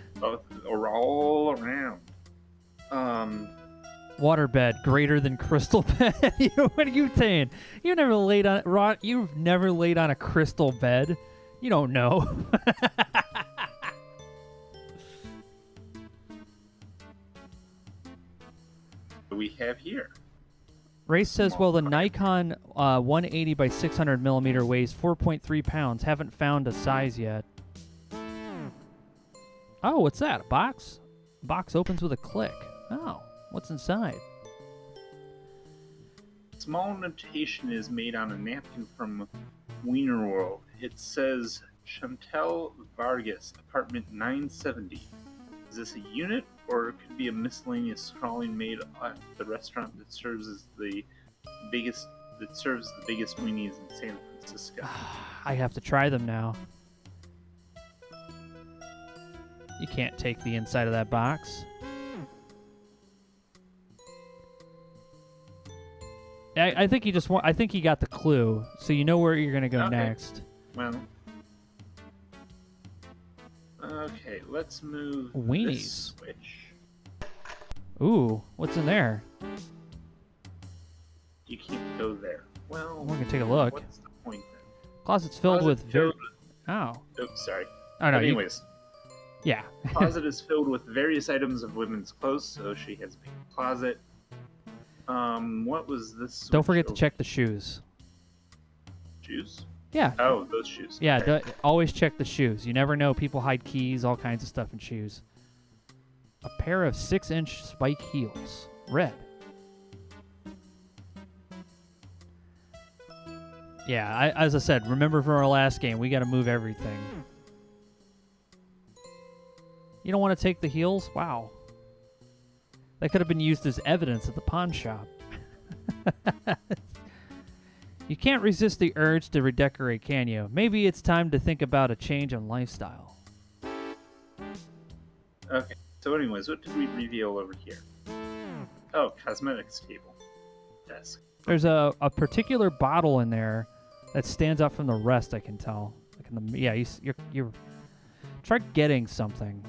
or all around. Waterbed greater than crystal bed. What are you saying? You've never laid on a crystal bed. You don't know. We have here. Race says, well, the Nikon 180 by 600 millimeter weighs 4.3 pounds. Haven't found a size yet. Oh, what's that? A box? Box opens with a click. Oh, what's inside? Small notation is made on a napkin from Wiener World. It says Chantel Vargas, apartment 970. Is this a unit, or it could be a miscellaneous scrawling made at the restaurant that serves the biggest weenies in San Francisco? I have to try them now. You can't take the inside of that box. I think you just want. I think you got the clue, so you know where you're gonna go next. Well, okay, let's move Weenies. this switch. Ooh, what's in there? You can't go there. Well, We're gonna take a look. What's the point then? Closet's filled with. Oh. Oops, sorry. Oh no. But anyways, Yeah. closet is filled with various items of women's clothes, so she has a big closet. What was this? Don't forget to switch check the shoes. Shoes? Yeah. Oh, those shoes. Yeah. Okay. Always check the shoes. You never know. People hide keys, all kinds of stuff in shoes. A pair of 6-inch spike heels. Red. Yeah, as I said, remember from our last game, we got to move everything. You don't want to take the heels? Wow. That could have been used as evidence at the pawn shop. You can't resist the urge to redecorate, can you? Maybe it's time to think about a change in lifestyle. Okay, so anyways, what did we reveal over here? Oh, cosmetics table. Desk. There's a particular bottle in there that stands out from the rest, I can tell. You're try getting something.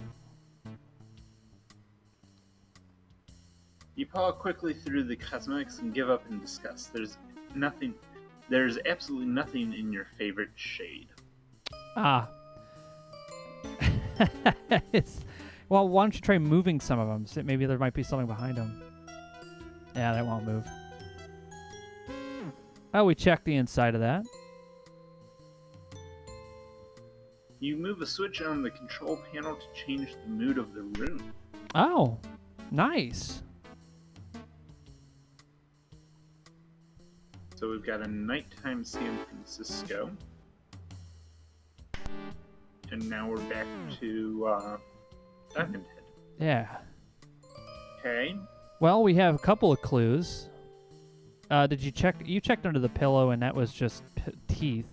You paw quickly through the cosmetics and give up in disgust. There's absolutely nothing in your favorite shade. Ah. Well, why don't you try moving some of them? So maybe there might be something behind them. Yeah, that won't move. Oh, we checked the inside of that. You move a switch on the control panel to change the mood of the room. Oh, nice. So we've got a nighttime San Francisco. And now we're back to Diamond Head. Yeah. Okay. Well, we have a couple of clues. Did you check? You checked under the pillow, and that was just teeth.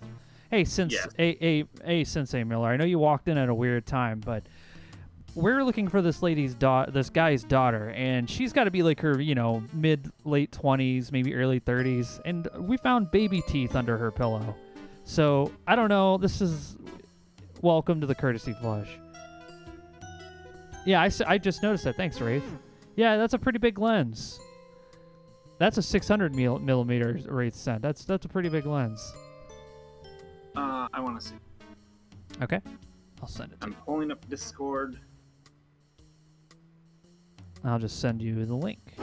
Hey, Sensei Miller, I know you walked in at a weird time, but we're looking for this this guy's daughter, and she's got to be like her, mid-late 20s, maybe early 30s, and we found baby teeth under her pillow. So, I don't know, this is welcome to the Courtesy Flush. Yeah, I just noticed that. Thanks, Wraith. Yeah, that's a pretty big lens. That's a 600 millimeter Wraith sent. That's a pretty big lens. I want to see. Okay. I'll send it to I'm you. pulling up Discord. I'll just send you the link.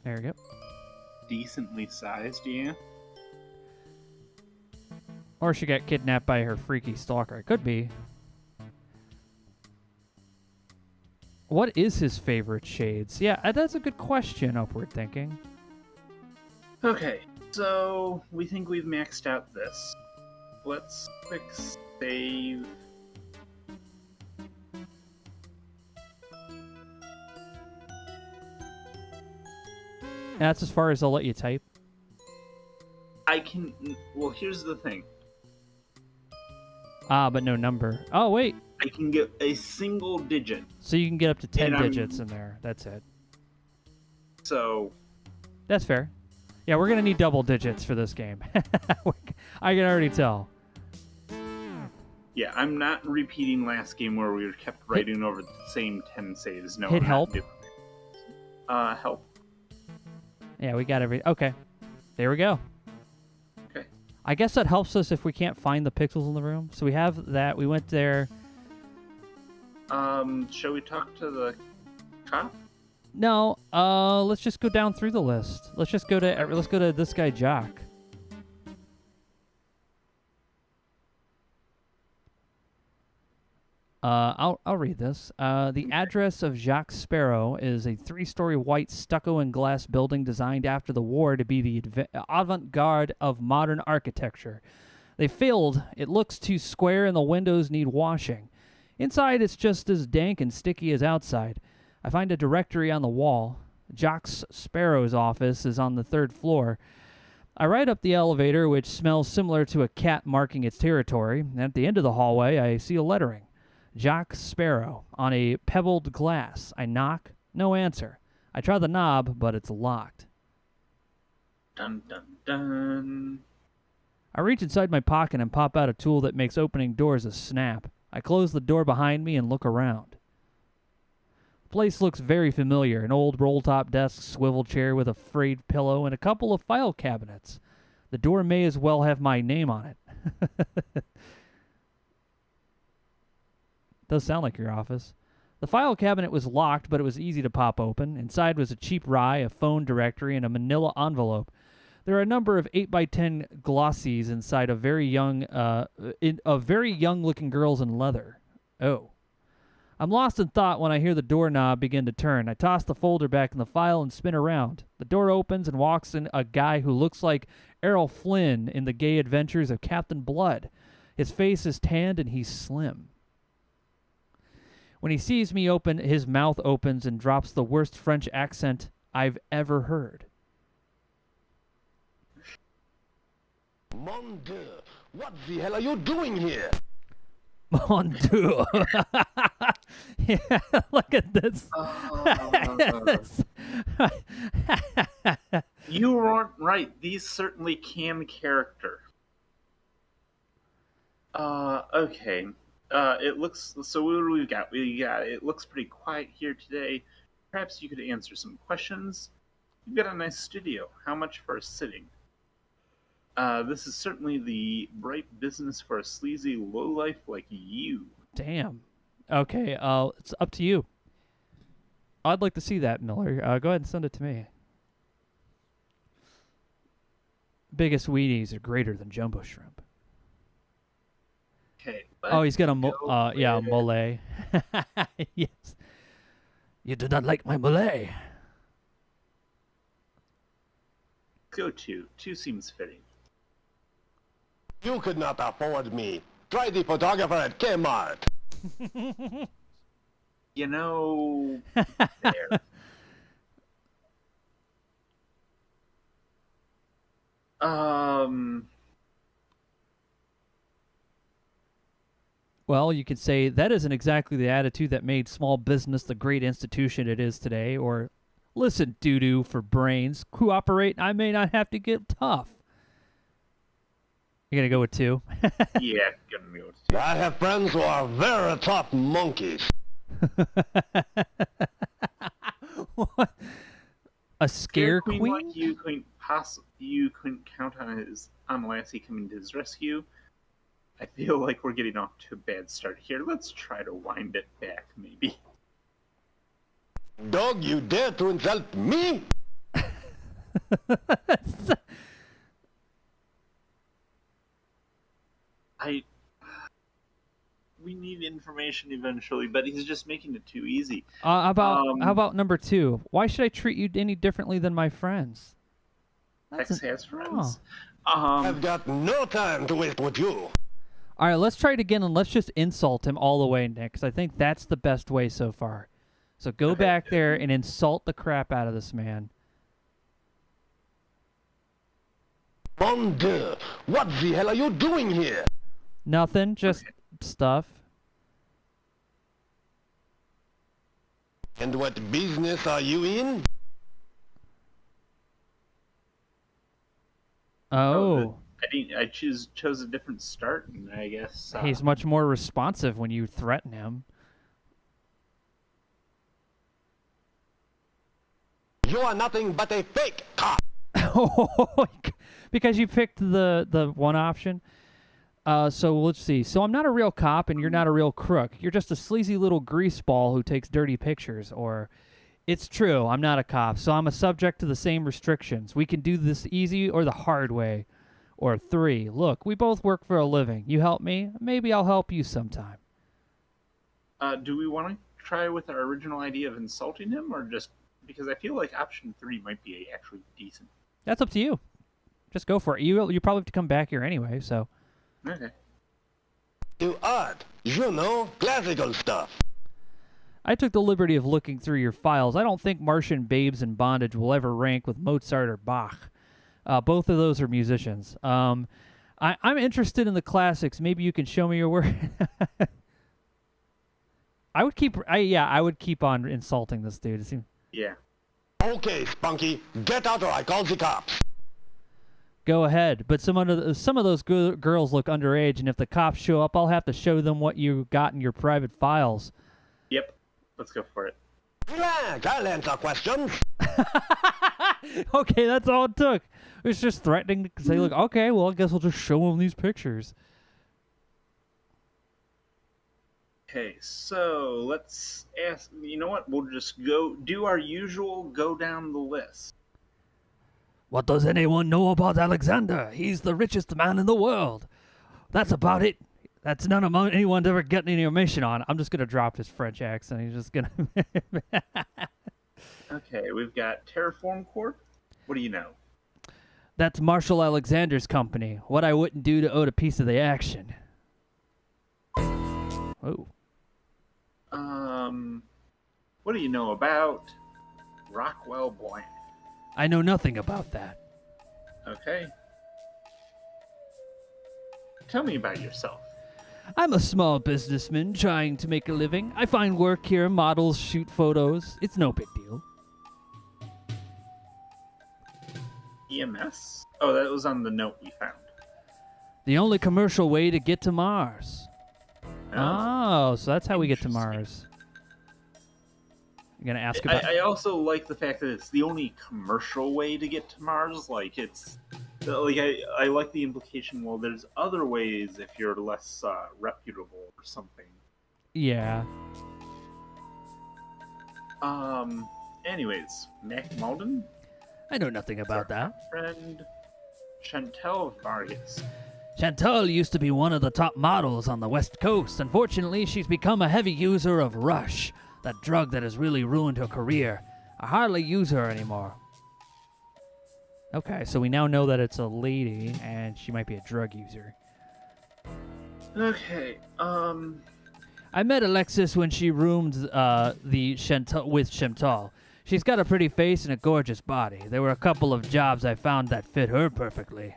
There we go. Decently sized, yeah. Or she got kidnapped by her freaky stalker. It could be. What is his favorite shades? Yeah, that's a good question, Upward Thinking. Okay, so we think we've maxed out this. Let's quick save. That's as far as I'll let you type. I can. Well, here's the thing. Ah, but no number. Oh, wait. I can get a single digit. So you can get up to 10 And digits in there. That's it. So That's fair. Yeah, we're going to need double digits for this game. I can already tell. yeah, I'm not repeating last game where we were kept writing over the same 10 saves. No, Hit I'm not help. doing it. Help. Yeah, we got every... Okay. There we go. Okay. I guess that helps us if we can't find the pixels in the room. So we have that. We went there. Shall we talk to the cop? No, let's just go down through the list. Let's go to this guy, Jock. I'll read this. The address of Jacques Sparrow is a 3-story white stucco and glass building designed after the war to be the avant-garde of modern architecture. They failed. It looks too square and the windows need washing. Inside, it's just as dank and sticky as outside. I find a directory on the wall. Jacques Sparrow's office is on the 3rd floor. I ride up the elevator, which smells similar to a cat marking its territory. And at the end of the hallway, I see a lettering. Jacques Sparrow on a pebbled glass. I knock. No answer. I try the knob, but it's locked. Dun dun dun. I reach inside my pocket and pop out a tool that makes opening doors a snap. I close the door behind me and look around. The place looks very familiar. An old roll-top desk, swivel chair with a frayed pillow, and a couple of file cabinets. The door may as well have my name on it. Does sound like your office. The file cabinet was locked, but it was easy to pop open. Inside was a cheap rye, a phone directory, and a manila envelope. There are a number of 8x10 glossies inside of very young-looking girls in leather. Oh. I'm lost in thought when I hear the doorknob begin to turn. I toss the folder back in the file and spin around. The door opens and walks in a guy who looks like Errol Flynn in the Gay Adventures of Captain Blood. His face is tanned and he's slim. When he sees me open, his mouth opens and drops the worst French accent I've ever heard. Mon Dieu, what the hell are you doing here? Mon Dieu. Yeah, look at this. You weren't right. These certainly can character. Okay. It looks... So what do we got? It looks pretty quiet here today. Perhaps you could answer some questions. You've got a nice studio. How much for a sitting? This is certainly the bright business for a sleazy lowlife like you. Damn. Okay, it's up to you. I'd like to see that, Miller. Go ahead and send it to me. Biggest weenies are greater than jumbo shrimp. Okay. Oh, he's got a go mole. Yes. You do not like my mole. Go two. Two seems fitting. You could not afford me. Try the photographer at Kmart. You know, there. Well, you could say that isn't exactly the attitude that made small business the great institution it is today, or listen, doo-doo for brains, cooperate and I may not have to get tough. You're going to go with 2? Yeah, gonna go with two. I have friends who are very tough monkeys. What? A scare queen queen? like you couldn't count on Lassie coming to his rescue. I feel like we're getting off to a bad start here. Let's try to wind it back, maybe. Dog, you dare to insult me? We need information eventually, but he's just making it too easy. How about number 2? Why should I treat you any differently than my friends? X has friends. I've got no time to waste with you. All right, let's try it again, and let's just insult him all the way, Nick, because I think that's the best way so far. So go back there and insult the crap out of this man. Mon Dieu, what the hell are you doing here? Nothing, just stuff. And what business are you in? Oh. I chose a different start, and I guess... He's much more responsive when you threaten him. You are nothing but a fake cop. Because you picked the one option. So let's see. So I'm not a real cop, and you're not a real crook. You're just a sleazy little greaseball who takes dirty pictures. Or, it's true, I'm not a cop, so I'm a subject to the same restrictions. We can do this easy or the hard way. Or 3, look, we both work for a living. You help me, maybe I'll help you sometime. Do we want to try with our original idea of insulting him, or just... Because I feel like option 3 might be actually decent. That's up to you. Just go for it. You probably have to come back here anyway, so... Okay. To art, you know, classical stuff. I took the liberty of looking through your files. I don't think Martian babes in bondage will ever rank with Mozart or Bach. Both of those are musicians. I'm interested in the classics. Maybe you can show me your work. I would keep on insulting this dude. Yeah. Okay, Spunky, get out or I call the cops. Go ahead, but some of those girls look underage, and if the cops show up, I'll have to show them what you got in your private files. Yep. Let's go for it. Relax, I'll answer questions. Okay, that's all it took. It was just threatening to say, look, okay, well, I guess we'll just show them these pictures. Okay, so let's ask, you know what, we'll just do our usual go down the list. What does anyone know about Alexander? He's the richest man in the world. That's about it. That's none of anyone's ever getting any information on. I'm just going to drop his French accent. He's just going to... Okay, we've got Terraform Corp. What do you know? That's Marshall Alexander's company. What I wouldn't do to own a piece of the action. Oh. What do you know about Rockwell Bland? I know nothing about that. Okay. Tell me about yourself. I'm a small businessman trying to make a living. I find work here, models, shoot photos. It's no big deal. EMS? Oh, that was on the note we found. The only commercial way to get to Mars. Oh, so that's how we get to Mars. You're going to ask about... I also like the fact that it's the only commercial way to get to Mars. Like, it's... Like, I like the implication, well, there's other ways if you're less reputable or something. Yeah. Anyways, Mac Malden? I know nothing about that. Friend Chantal Vargas. Chantal used to be one of the top models on the West Coast. Unfortunately, she's become a heavy user of Rush, that drug that has really ruined her career. I hardly use her anymore. Okay, so we now know that it's a lady, and she might be a drug user. Okay, I met Alexis when she roomed with Chantal. She's got a pretty face and a gorgeous body. There were a couple of jobs I found that fit her perfectly.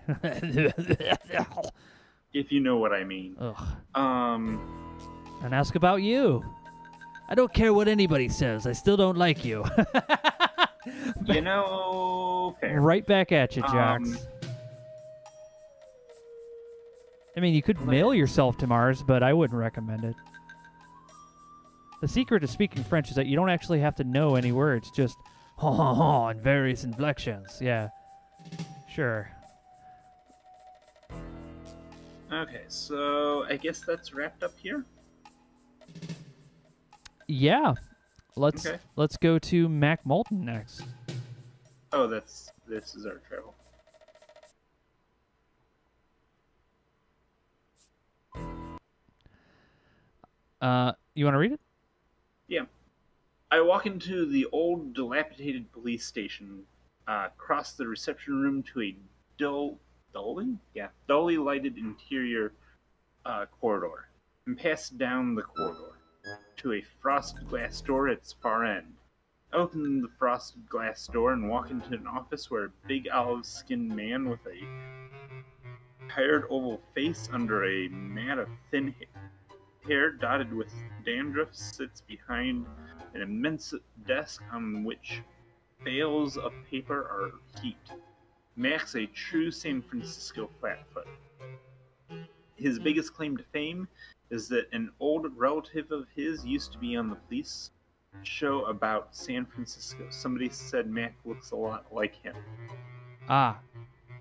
if you know what I mean. Ugh. And ask about you. I don't care what anybody says. I still don't like you. You know, fair. Right back at you, Jocks. I mean, you could mail yourself to Mars, but I wouldn't recommend it. The secret of speaking French is that you don't actually have to know any words. Just and various inflections. Yeah, sure. Okay, so I guess that's wrapped up here. Yeah, let's Okay. go to Mac Moulton next. Oh, this is our travel. You want to read it? Yeah. I walk into the old, dilapidated police station, cross the reception room to a dully lighted interior corridor, and pass down the corridor to a frosted glass door at its far end. I open the frosted glass door and walk into an office where a big olive-skinned man with a tired oval face under a mat of thin hair dotted with dandruff sits behind an immense desk on which bales of paper are heaped. Max, a true San Francisco flatfoot. His biggest claim to fame is that an old relative of his used to be on the police show about San Francisco. Somebody said Mac looks a lot like him. Ah,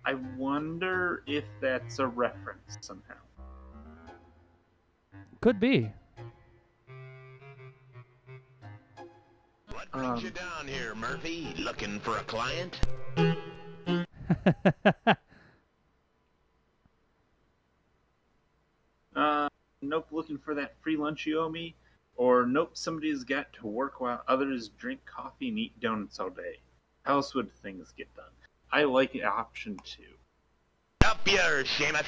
I wonder if that's a reference somehow. could be. What brings you down here, Murphy? Looking for a client? Nope, looking for that free lunch you owe me. Or nope, somebody's got to work while others drink coffee and eat donuts all day. How else would things get done? I like option 2. Up yours, Seamus.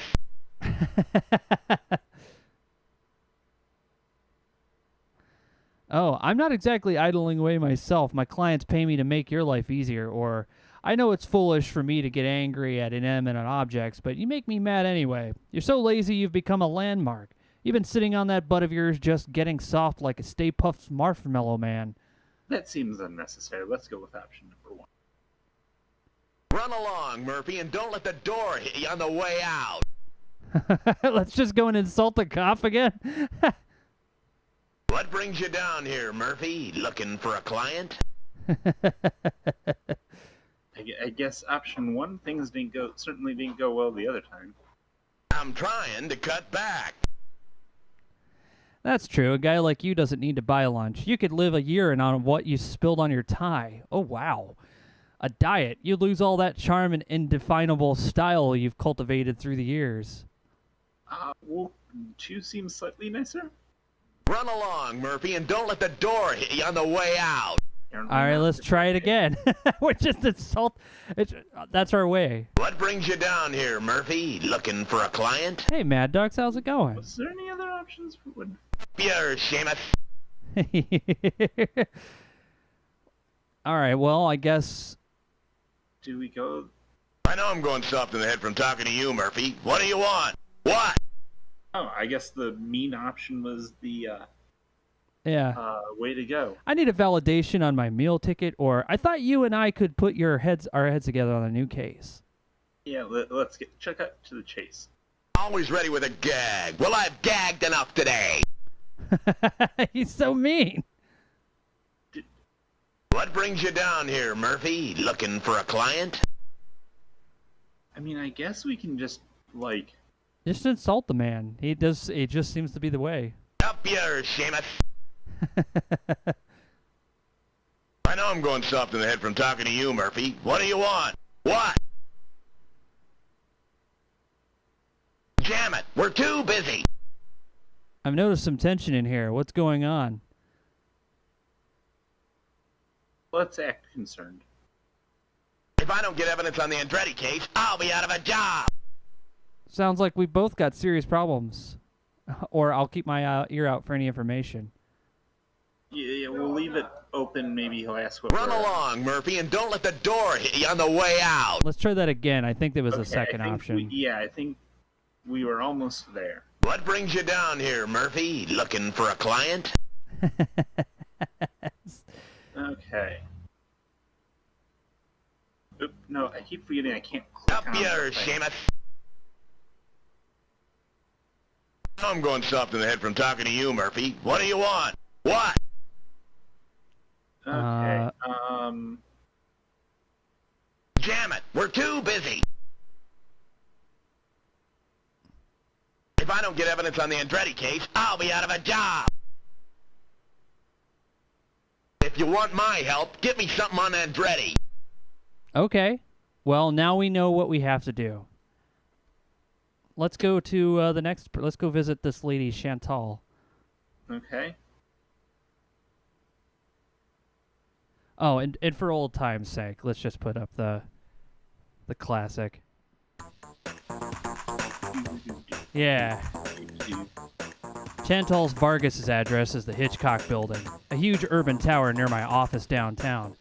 Oh, I'm not exactly idling away myself. My clients pay me to make your life easier, or I know it's foolish for me to get angry at inanimate objects, but you make me mad anyway. You're so lazy you've become a landmark. You've been sitting on that butt of yours just getting soft like a Stay Puft Marshmallow Man. That seems unnecessary. Let's go with option number 1. Run along, Murphy, and don't let the door hit you on the way out. Let's just go and insult the cop again? What brings you down here, Murphy? Looking for a client? I guess option 1, things certainly didn't go well the other time. I'm trying to cut back. That's true. A guy like you doesn't need to buy lunch. You could live a year on what you spilled on your tie. Oh, wow. A diet. You'd lose all that charm and indefinable style you've cultivated through the years. Well, 2 seems slightly nicer. Run along, Murphy, and don't let the door hit you on the way out. All right, let's try it again. We're just insult. That's our way. What brings you down here, Murphy? Looking for a client? Hey, Mad Dogs, how's it going? Was there any other options? Yours, Seamus. All right, well, I guess... Do we go? I know I'm going soft in the head from talking to you, Murphy. What do you want? What? Oh, I guess the mean option was the Yeah. way to go. I need a validation on my meal ticket, or I thought you and I could put our heads together on a new case. Yeah, let's check out to the chase. Always ready with a gag. Well, I've gagged enough today. He's so mean. What brings you down here, Murphy? Looking for a client? I mean, I guess we can just, like... Just insult the man. It just seems to be the way. Up yours, Seamus. I know I'm going soft in the head from talking to you, Murphy. What do you want? What? Jam it. We're too busy. I've noticed some tension in here. What's going on? Let's act concerned. If I don't get evidence on the Andretti case, I'll be out of a job. Sounds like we both got serious problems. Or I'll keep my ear out for any information. Yeah, we'll leave it open. Maybe he'll ask what Run along, Murphy, and don't let the door hit you on the way out. Let's try that again. I think there was a second option. I think we were almost there. What brings you down here, Murphy? Looking for a client? Okay. Oop, no, I keep forgetting I can't click Up on yours, the thing. Seamus. I'm going soft in the head from talking to you, Murphy. What do you want? What? Okay. Jam it. We're too busy. If I don't get evidence on the Andretti case, I'll be out of a job. If you want my help, get me something on Andretti. Okay. Well, now we know what we have to do. Let's go to the next... Let's go visit this lady, Chantal. Okay. Oh, and for old time's sake, let's just put up the classic. Yeah. Chantal's Vargas's address is the Hitchcock Building, a huge urban tower near my office downtown.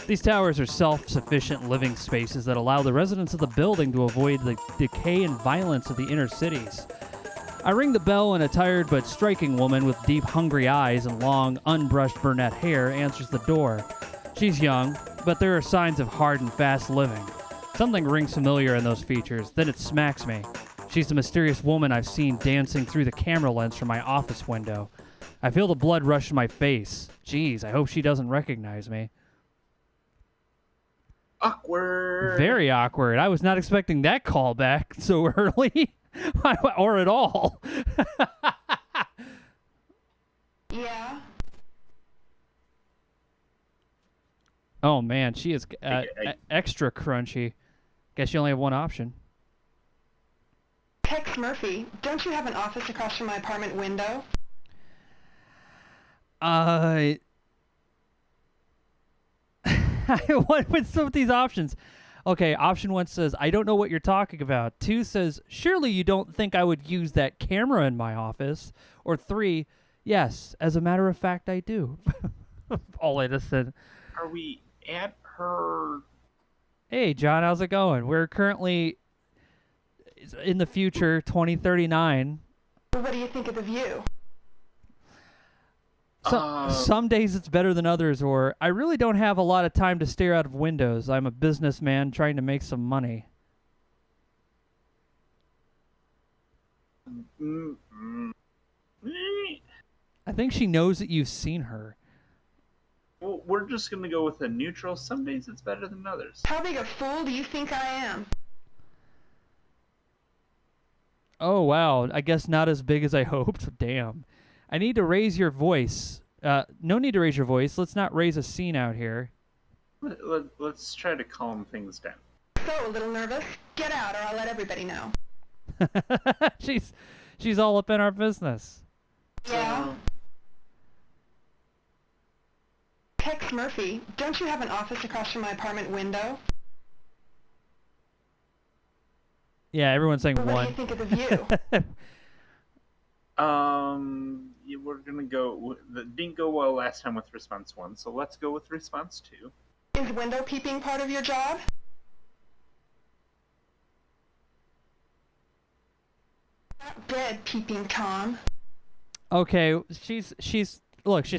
These towers are self-sufficient living spaces that allow the residents of the building to avoid the decay and violence of the inner cities. I ring the bell, and a tired but striking woman with deep, hungry eyes and long, unbrushed brunette hair answers the door. She's young, but there are signs of hard and fast living. Something rings familiar in those features, then it smacks me. She's the mysterious woman I've seen dancing through the camera lens from my office window. I feel the blood rush to my face. Jeez, I hope she doesn't recognize me. Awkward. Very awkward. I was not expecting that call back so early. Or at all. Yeah. Oh, man, she is extra crunchy. Guess you only have one option. Tex Murphy, don't you have an office across from my apartment window? What's with these options? Okay, option 1 says, I don't know what you're talking about. 2 says, surely you don't think I would use that camera in my office. Or 3, yes, as a matter of fact, I do. All innocent. Are we at her? Hey, John, how's it going? We're currently in the future, 2039. Well, what do you think of the view? Some days it's better than others, or I really don't have a lot of time to stare out of windows. I'm a businessman trying to make some money. I think she knows that you've seen her. Well, we're just going to go with a neutral. Some days it's better than others. How big a fool do you think I am? Oh, wow. I guess not as big as I hoped. Damn. I need to raise your voice. No need to raise your voice. Let's not raise a scene out here. Let's try to calm things down. So, a little nervous? Get out or I'll let everybody know. She's all up in our business. Yeah? Tex Murphy, don't you have an office across from my apartment window? Yeah, everyone's saying Well, one. what do you think of the view? Yeah, we're gonna go. That didn't go well last time with response 1, so let's go with response 2. Is window peeping part of your job? Not dead, peeping Tom. Okay, she's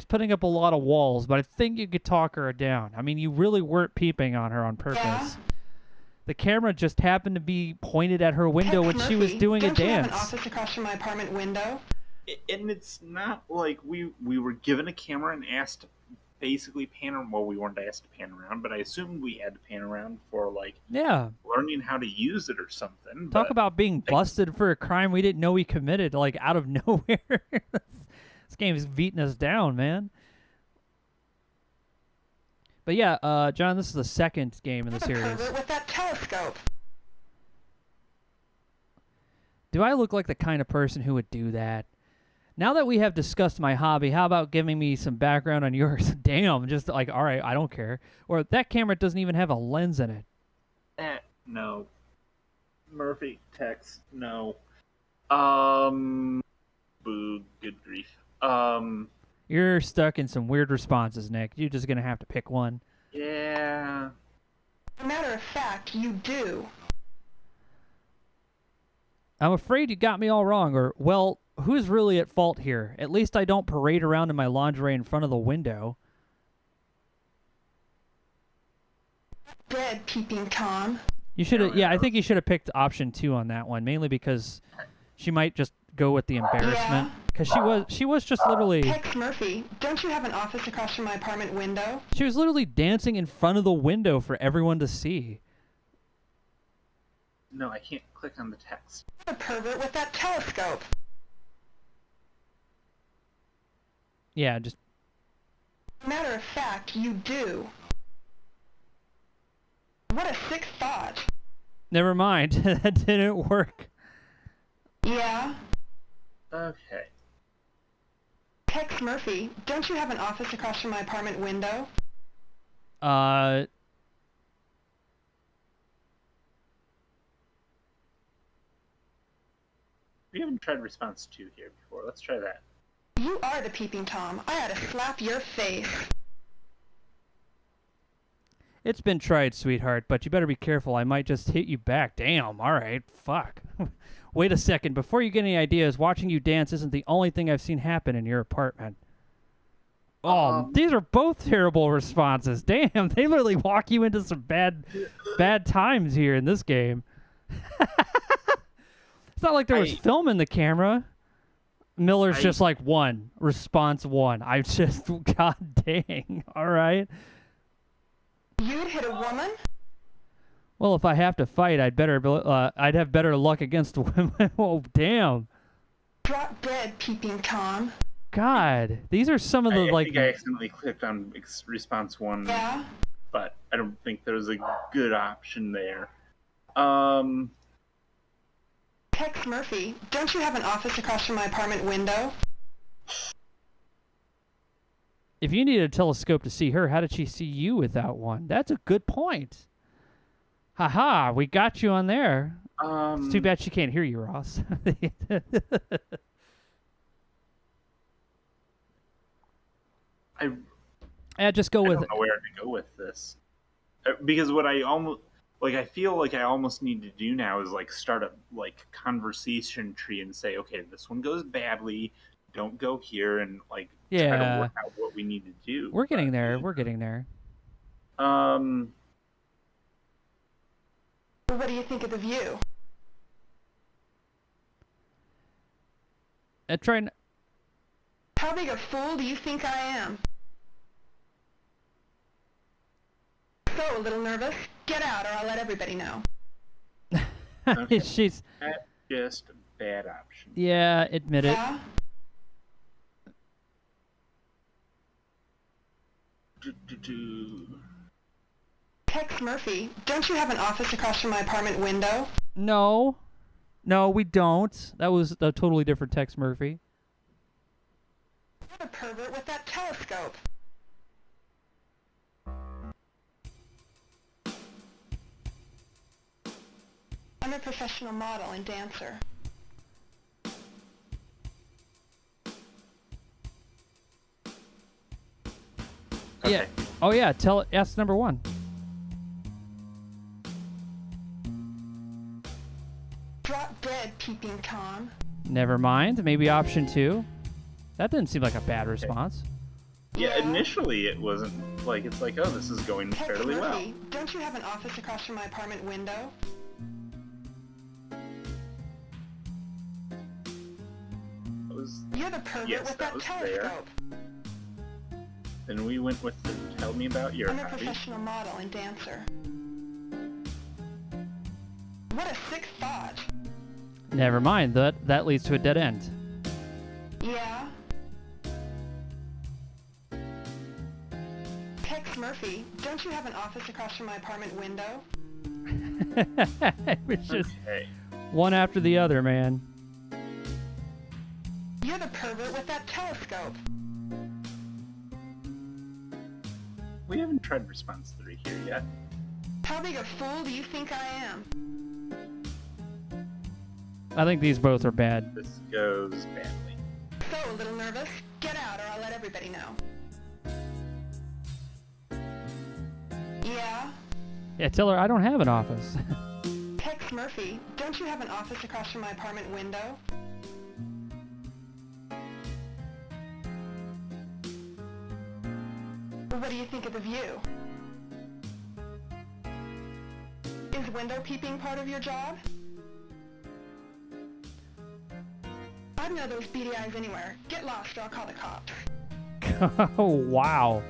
putting up a lot of walls, but I think you could talk her down. I mean, you really weren't peeping on her on purpose. Yeah? The camera just happened to be pointed at her window Tex when she was Murphy, doing a don't you have dance. an office across from my apartment window? And it's not like we were given a camera and asked to basically pan around. Well, we weren't asked to pan around, but I assumed we had to pan around for, like, Yeah. learning how to use it or something. Talk but about being busted for a crime we didn't know we committed, like, out of nowhere. This game is beating us down, man. But yeah, John, this is the second game in the The series. pervert with that telescope. Do I look like the kind of person who would do that? Now that we have discussed my hobby, how about giving me some background on yours? Damn, just like, all right, I don't care. Or that camera doesn't even have a lens in it. No. Murphy, Tex, no. Boo, good grief. You're stuck in some weird responses, Nick. You're just going to have to pick one. Yeah. As a matter of fact, you do. I'm afraid you got me all wrong, or, well, who's really at fault here? At least I don't parade around in my lingerie in front of the window. Dead, peeping Tom. You should have, yeah, I think you should have picked option 2 on that one, mainly because she might just go with the embarrassment. Because she was just literally... Tex Murphy, don't you have an office across from my apartment window? She was literally dancing in front of the window for everyone to see. No, I can't click on the text. The pervert with that telescope. Yeah, just... Matter of fact, you do. What a sick thought. Never mind. That didn't work. Yeah? Okay. Tex Murphy, don't you have an office across from my apartment window? We haven't tried response 2 here before. Let's try that. You are the peeping Tom. I ought to slap your face. It's been tried, sweetheart, but you better be careful. I might just hit you back. Damn, all right, fuck. Wait a second. Before you get any ideas, watching you dance isn't the only thing I've seen happen in your apartment. Oh, these are both terrible responses. Damn, they literally walk you into some bad times here in this game. It's not like there was film in the camera. Miller's just like 1. Response 1. I just, god dang. All right. You'd hit a woman? Well, if I have to fight, I'd have better luck against women. Oh, damn. Drop dead, peeping Tom. God, these are some of the I think I accidentally clicked on response 1. Yeah? But I don't think there was a good option there. Tex Murphy, don't you have an office across from my apartment window? If you need a telescope to see her, how did she see you without one? That's a good point. Haha, we got you on there. It's too bad she can't hear you, Ross. Just go with it. I don't know where to go with this. Because what I almost... Like, I feel like I almost need to do now is, like, start a, like, conversation tree and say, okay, this one goes badly, don't go here, and, like, try to work out what we need to do. We're getting there. We're getting there. What do you think of the view? How big a fool do you think I am? So, a little nervous? Get out or I'll let everybody know. Okay. She's... That's just a bad option. Yeah, admit it. Yeah? Tex Murphy, don't you have an office across from my apartment window? No. No, we don't. That was a totally different Tex Murphy. What a pervert with that telescope. I'm a professional model and dancer. Okay. Yeah. Oh, yeah. Ask number 1. Drop dead, peeping Tom. Never mind. Maybe option 2. That didn't seem like a bad response. Yeah, initially it wasn't like, it's like, oh, this is going Tex fairly well. Murphy, don't you have an office across from my apartment window? You're the pervert with that telescope. Then we went with the tell me about your I'm a hobby. professional model and dancer. What a sick thought. Never mind. That leads to a dead end. Yeah? Tex Murphy, don't you have an office across from my apartment window? It was just Okay. one after the other, man. You're the pervert with that telescope. We haven't tried response 3 here yet. How big a fool do you think I am? I think these both are bad. This goes badly. So, a little nervous? Get out or I'll let everybody know. Yeah? Yeah, tell her I don't have an office. Tex Murphy, don't you have an office across from my apartment window? What do you think of the view? Is window peeping part of your job? I'd know those beady eyes anywhere. Get lost or I'll call the cops. Oh, wow.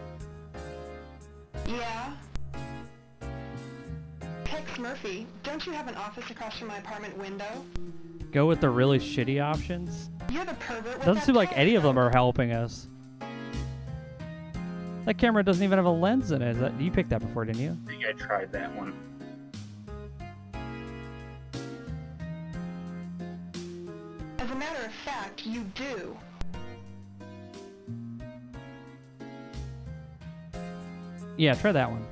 Yeah? Tex Murphy. Murphy, don't you have an office across from my apartment window? Go with the really shitty options. You're the pervert with Doesn't that seem like any of them telescope. are helping us. That camera doesn't even have a lens in it. You picked that before, didn't you? I think I tried that one. As a matter of fact, you do. Yeah, try that one.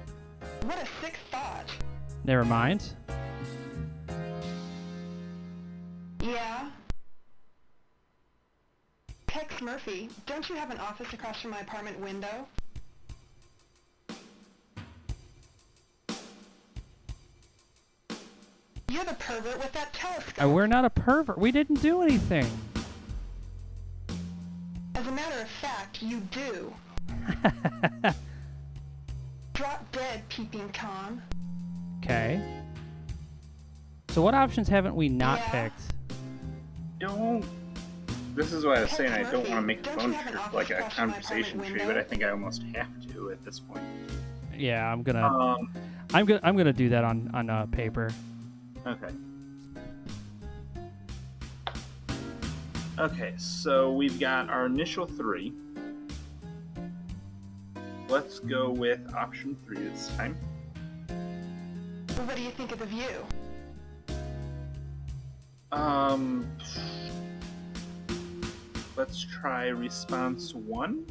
What a sick thought. Never mind. Yeah? Tex Murphy, don't you have an office across from my apartment window? You're the pervert with that telescope. We're not a pervert. We didn't do anything. As a matter of fact, you do. Drop dead, peeping Tom. Okay. So what options haven't we not Yeah. picked? Don't. This is what I was Tex saying. I don't Murphy, want to make a don't phone you have an tree, office like a across from my conversation apartment tree, but window? I think I almost have to at this point. Yeah, I'm gonna Um. I'm gonna do that on paper. Okay. Okay, so we've got our initial 3. Let's go with option 3 this time. Well, what do you think of the view? Let's try response 1.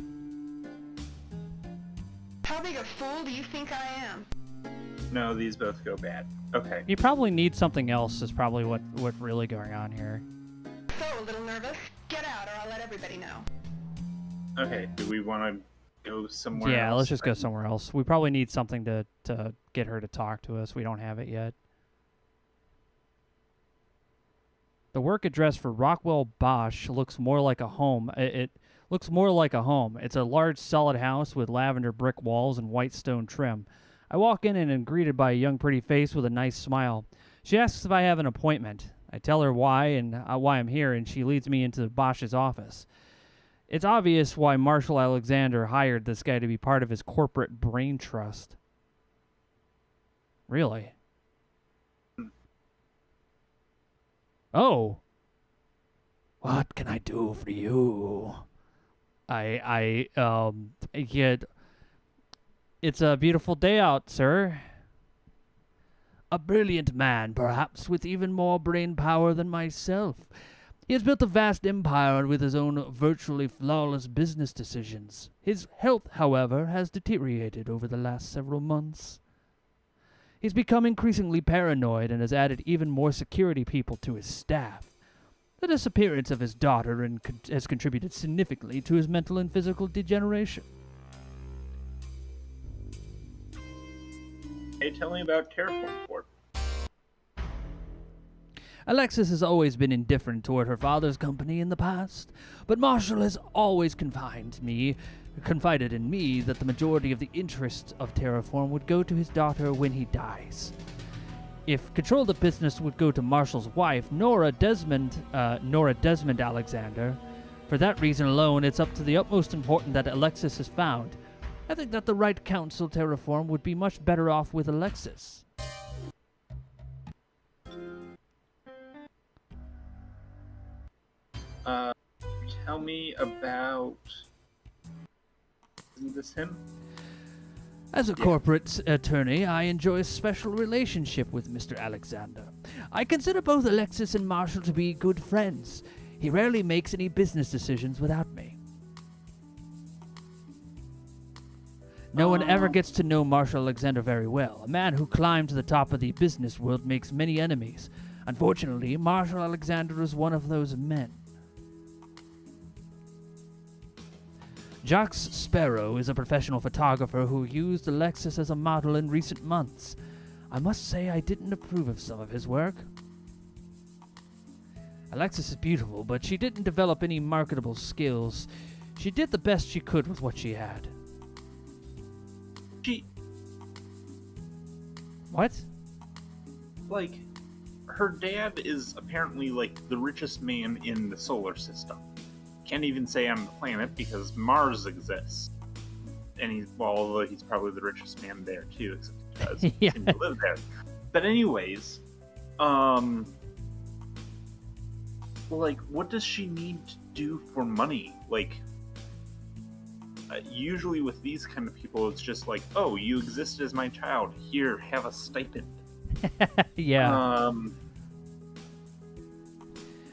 How big a fool do you think I am? No, these both go bad. Okay. You probably need something else is probably what's really going on here. So, a little nervous? Get out or I'll let everybody know. Okay, do we want to go somewhere else? Yeah, let's just go somewhere else. We probably need something to get her to talk to us. We don't have it yet. The work address for Rockwell Bosch looks more like a home. It looks more like a home. It's a large, solid house with lavender brick walls and white stone trim. I walk in and am greeted by a young, pretty face with a nice smile. She asks if I have an appointment. I tell her why and why I'm here, and she leads me into Bosch's office. It's obvious why Marshall Alexander hired this guy to be part of his corporate brain trust. Really? Oh. What can I do for you? It's a beautiful day out, sir. A brilliant man, perhaps with even more brain power than myself. He has built a vast empire with his own virtually flawless business decisions. His health, however, has deteriorated over the last several months. He's become increasingly paranoid and has added even more security people to his staff. The disappearance of his daughter has contributed significantly to his mental and physical degeneration. Hey, tell me about Terraform Corp. Alexis has always been indifferent toward her father's company in the past, but Marshall has always confided in me that the majority of the interests of Terraform would go to his daughter when he dies. If control of the business would go to Marshall's wife, Nora Desmond Alexander, for that reason alone, it's up to the utmost important that Alexis is found. I think that the right counsel Terraform would be much better off with Alexis. Tell me about... Isn't this him? As a corporate attorney, I enjoy a special relationship with Mr. Alexander. I consider both Alexis and Marshall to be good friends. He rarely makes any business decisions without me. No one ever gets to know Marshall Alexander very well. A man who climbed to the top of the business world makes many enemies. Unfortunately, Marshall Alexander is one of those men. Jacques Sparrow is a professional photographer who used Alexis as a model in recent months. I must say I didn't approve of some of his work. Alexis is beautiful, but she didn't develop any marketable skills. She did the best she could with what she had. What? Like, her dad is apparently, like, the richest man in the solar system. Can't even say on the planet because Mars exists. And although he's probably the richest man there too, except because he Yeah. seems to live there. But anyways, like, what does she need to do for money? Like, usually with these kind of people, it's just like, oh, you exist as my child. Here, have a stipend. Yeah.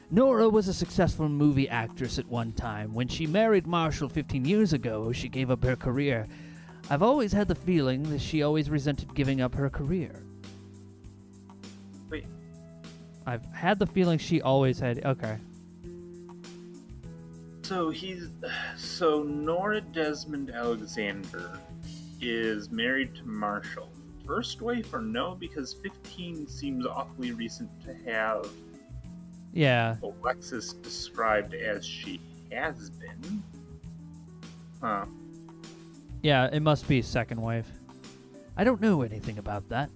Nora was a successful movie actress at one time. When she married Marshall 15 years ago, she gave up her career. I've always had the feeling that she always resented giving up her career. Wait. I've had the feeling she always had... Okay. So Nora Desmond Alexander is married to Marshall. First wife or no? Because 15 seems awfully recent to have Yeah. Alexis described as she has been. Huh. Yeah, it must be second wife. I don't know anything about that.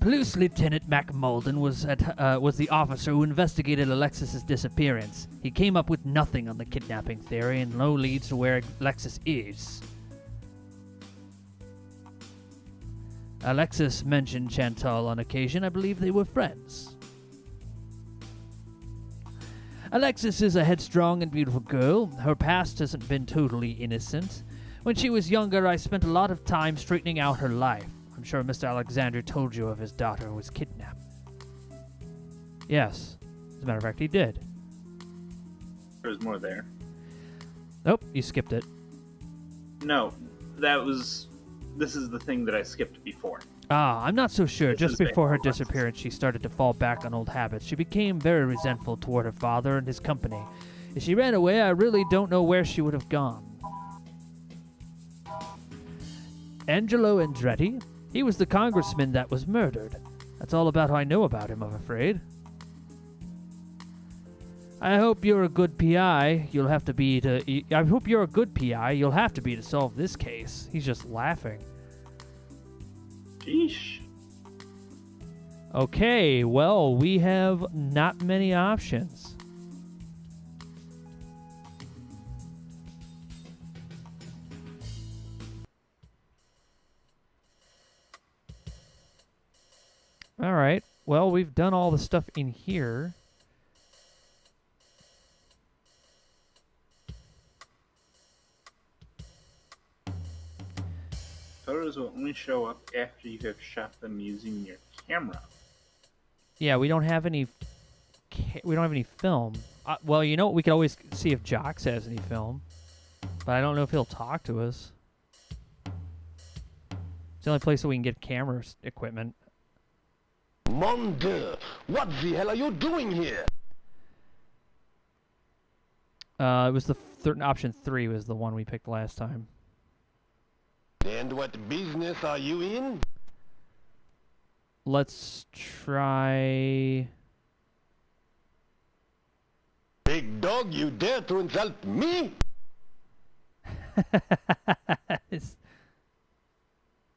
Police Lieutenant Mac Malden was the officer who investigated Alexis's disappearance. He came up with nothing on the kidnapping theory and no leads to where Alexis is. Alexis mentioned Chantal on occasion. I believe they were friends. Alexis is a headstrong and beautiful girl. Her past hasn't been totally innocent. When she was younger, I spent a lot of time straightening out her life. I'm sure Mr. Alexander told you of his daughter who was kidnapped. Yes. As a matter of fact, he did. There's more there. Nope, you skipped it. No, this is the thing that I skipped before. Ah, I'm not so sure. This Just is before her Alexis. disappearance, she started to fall back on old habits. She became very resentful toward her father and his company. If she ran away, I really don't know where she would have gone. Angelo Andretti? He was the congressman that was murdered. That's all about how I know about him, I'm afraid. I hope you're a good PI. You'll have to be to... I hope you're a good PI. You'll have to be to solve this case. He's just laughing. Sheesh. Okay, well, we have not many options. All right. Well, we've done all the stuff in here. Photos will only show up after you have shot them using your camera. Yeah, we don't have any. We don't have any film. Well, you know what? We could always see if Jox has any film, but I don't know if he'll talk to us. It's the only place that we can get camera equipment. Mon Dieu, what the hell are you doing here? It was the option 3 was the one we picked last time. And what business are you in? Let's try. Big dog, you dare to insult me?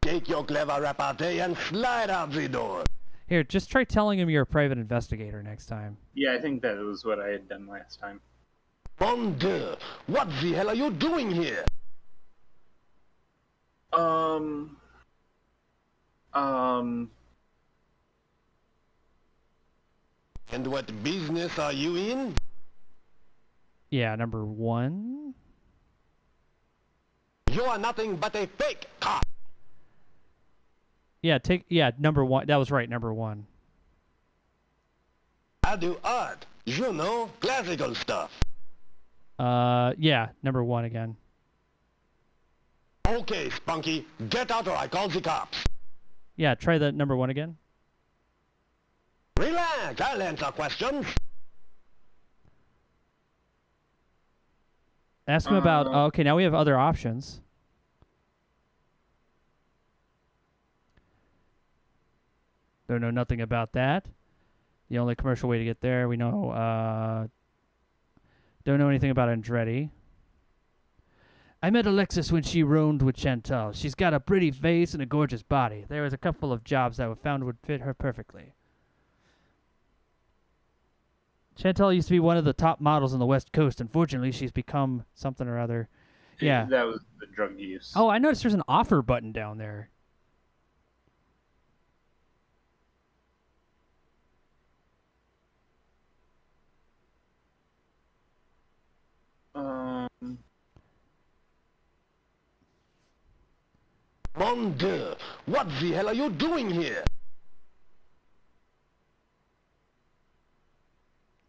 Take your clever repartee and slide out the door. Here, just try telling him you're a private investigator next time. Yeah, I think that was what I had done last time. Mon Dieu, what the hell are you doing here? And what business are you in? Yeah, number 1. You are nothing but a fake cop. Yeah, number 1. That was right, number 1. I do art, you know, classical stuff. Yeah, number 1 again. Okay, Spunky, get out or I call the cops. Yeah, try the number 1 again. Relax, I'll answer questions. Ask him about... okay, now we have other options. Don't know nothing about that. The only commercial way to get there, we know... don't know anything about Andretti. I met Alexis when she roamed with Chantal. She's got a pretty face and a gorgeous body. There was a couple of jobs that we found would fit her perfectly. Chantal used to be one of the top models on the West Coast. Unfortunately, she's become something or other. Yeah. That was the drug use. Oh, I noticed there's an offer button down there. Mon Dieu! What the hell are you doing here?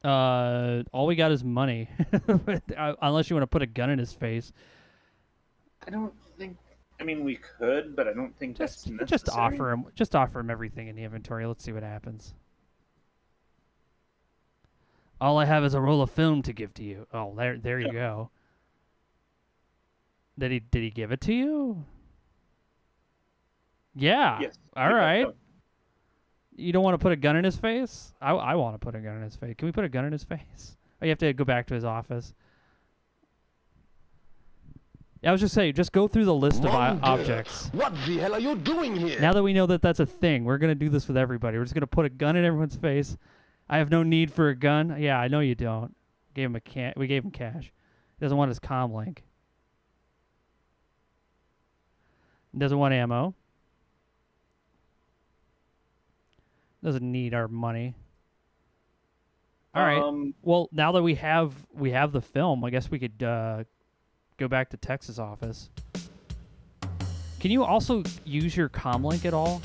All we got is money. Unless you want to put a gun in his face. I don't think. I mean, we could, but I don't think that's necessary. Just offer him everything in the inventory. Let's see what happens. All I have is a roll of film to give to you. Oh, there you go. Did he give it to you? Yeah. Yes. All right. You don't want to put a gun in his face? I want to put a gun in his face. Can we put a gun in his face? Oh, you have to go back to his office. Yeah, I was just saying, just go through the list of objects. What the hell are you doing here? Now that we know that that's a thing, we're going to do this with everybody. We're just going to put a gun in everyone's face. I have no need for a gun. Yeah, I know you don't. We gave him cash. He doesn't want his comm link. He doesn't want ammo. Doesn't need our money. All right. Well, now that we have the film, I guess we could go back to Tex's office. Can you also use your comlink at all?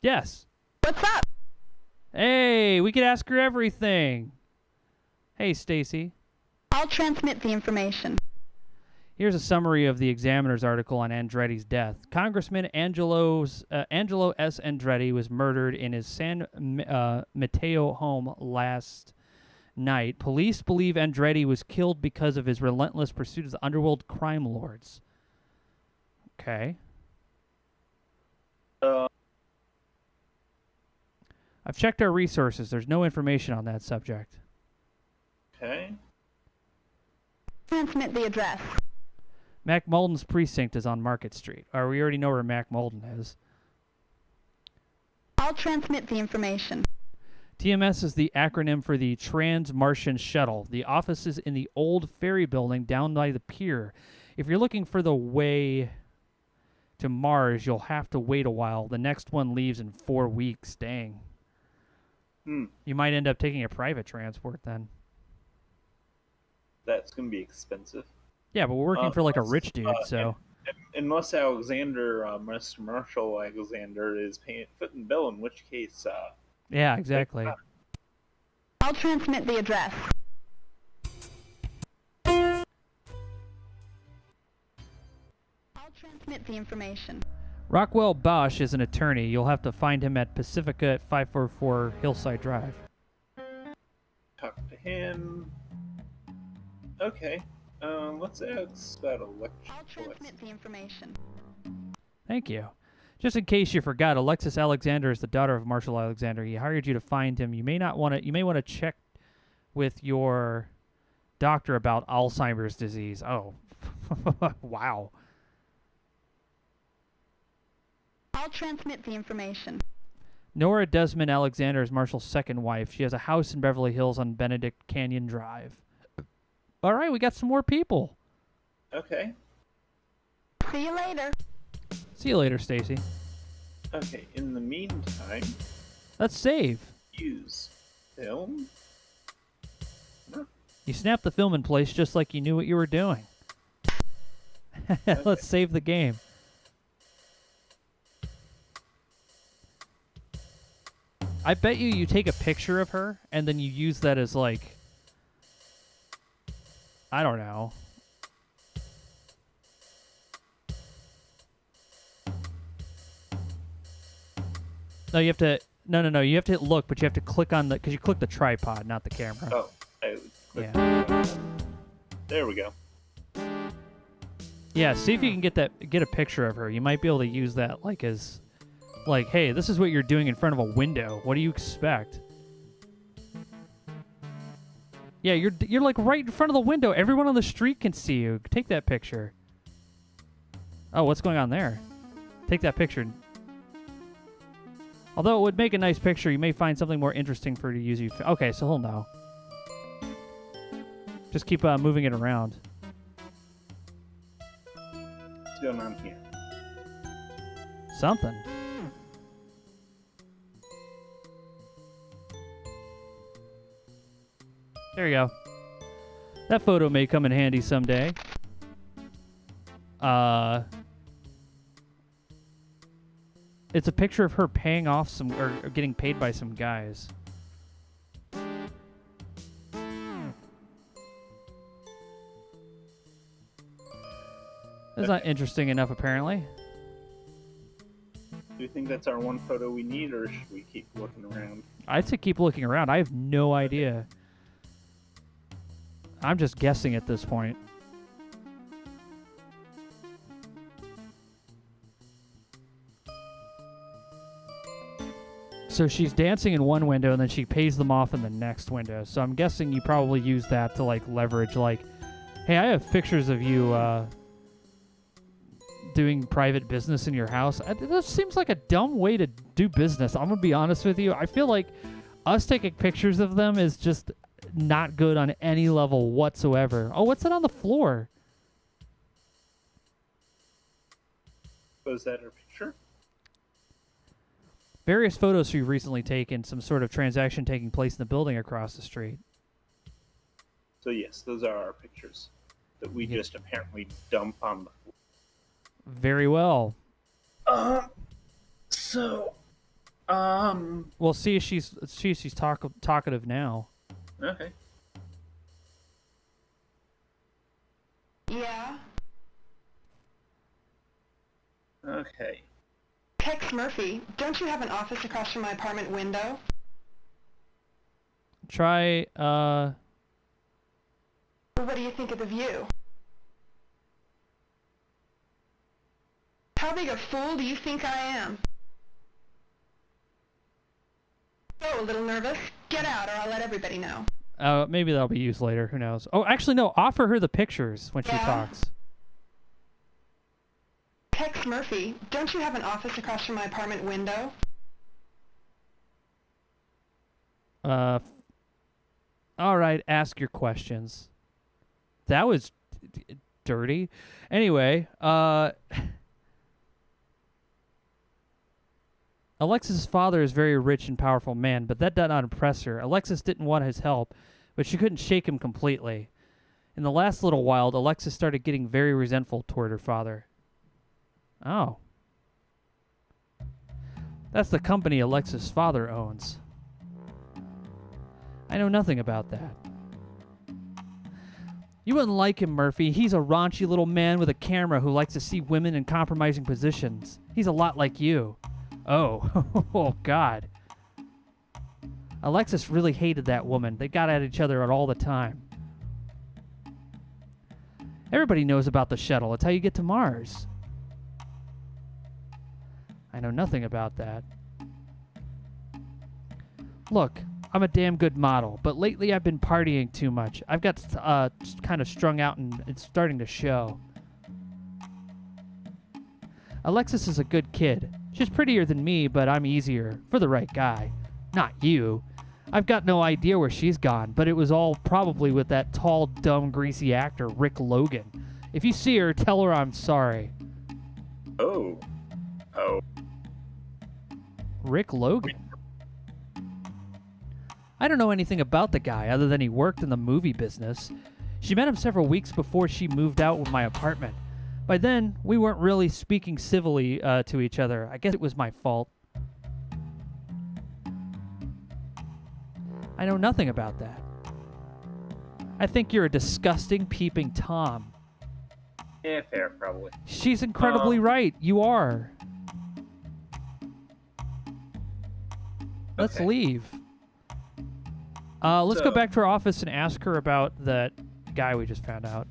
Yes. What's up? Hey, we could ask her everything. Hey, Stacy. I'll transmit the information. Here's a summary of the Examiner's article on Andretti's death. Congressman Angelo S. Andretti was murdered in his San Mateo home last night. Police believe Andretti was killed because of his relentless pursuit of the underworld crime lords. Okay. I've checked our resources. There's no information on that subject. Okay. Transmit the address. Mac Molden's precinct is on Market Street. We already know where Mac Molden is. I'll transmit the information. TMS is the acronym for the Trans-Martian Shuttle. The office is in the old ferry building down by the pier. If you're looking for the way to Mars, you'll have to wait a while. The next one leaves in 4 weeks. Dang. You might end up taking a private transport then. That's going to be expensive. Yeah, but we're working for like a rich dude, so... Unless Alexander, Mr. Marshall Alexander, is paying foot and bill, in which case... yeah, exactly. I'll transmit the address. I'll transmit the information. Rockwell Bosch is an attorney. You'll have to find him at Pacifica at 544 Hillside Drive. Talk to him. Okay. Let's ask about electrical. I'll transmit the information. Thank you. Just in case you forgot, Alexis Alexander is the daughter of Marshall Alexander. He hired you to find him. You may want to check with your doctor about Alzheimer's disease. Oh, wow. I'll transmit the information. Nora Desmond Alexander is Marshall's second wife. She has a house in Beverly Hills on Benedict Canyon Drive. All right, we got some more people. Okay. See you later. See you later, Stacy. Okay, in the meantime... Let's save. Use film. Huh. You snapped the film in place just like you knew what you were doing. Okay. Let's save the game. I bet you take a picture of her and then you use that as like... I don't know. No, you have to... No. You have to hit look, but you have to click on the... Because you click the tripod, not the camera. Oh, I clicked. Yeah. There we go. Yeah, see if you can get a picture of her. You might be able to use that like as... Like, hey, this is what you're doing in front of a window. What do you expect? Yeah, you're like right in front of the window. Everyone on the street can see you. Take that picture. Oh, what's going on there? Take that picture. Although it would make a nice picture, you may find something more interesting for you to use. Okay, so he'll know. Just keep moving it around. What's going on here? Something. There you go. That photo may come in handy someday. It's a picture of her paying off some, or getting paid by some guys. That's not interesting enough, apparently. Do you think that's our one photo we need, or should we keep looking around? I'd say keep looking around. I have no idea. I'm just guessing at this point. So she's dancing in one window, and then she pays them off in the next window. So I'm guessing you probably use that to, like, leverage, like, hey, I have pictures of you doing private business in your house. That seems like a dumb way to do business. I'm going to be honest with you. I feel like us taking pictures of them is just not good on any level whatsoever. Oh, what's that on the floor? Was that her picture? Various photos you've recently taken, some sort of transaction taking place in the building across the street. So yes, those are our pictures that we Yeah. just apparently dump on the floor. Very well. Well, see if she's talkative now. Okay. Yeah. Okay. Tex Murphy, don't you have an office across from my apartment window? Try, What do you think of the view? How big a fool do you think I am? Oh, a little nervous? Get out or I'll let everybody know. maybe that'll be used later. Who knows? Oh, actually, no. Offer her the pictures when she Yeah. talks. Tex Murphy, don't you have an office across from my apartment window? All right. Ask your questions. That was dirty. Anyway, Alexis's father is a very rich and powerful man, but that did not impress her. Alexis didn't want his help, but she couldn't shake him completely. In the last little while, Alexis started getting very resentful toward her father. Oh. That's the company Alexis' father owns. I know nothing about that. You wouldn't like him, Murphy. He's a raunchy little man with a camera who likes to see women in compromising positions. He's a lot like you. Oh, oh God. Alexis really hated that woman. They got at each other all the time. Everybody knows about the shuttle. It's how you get to Mars. I know nothing about that. Look, I'm a damn good model, but lately I've been partying too much. I've got kind of strung out and it's starting to show. Alexis is a good kid. She's prettier than me, but I'm easier for the right guy. Not you. I've got no idea where she's gone, but it was all probably with that tall, dumb, greasy actor, Rick Logan. If you see her, tell her I'm sorry. Oh. Rick Logan? I don't know anything about the guy other than he worked in the movie business. She met him several weeks before she moved out with my apartment. By then, we weren't really speaking civilly to each other. I guess it was my fault. I know nothing about that. I think you're a disgusting, peeping Tom. Yeah, fair, probably. She's incredibly right. You are. Let's Okay. leave. Let's go So- back to our office and ask her about that guy we just found out.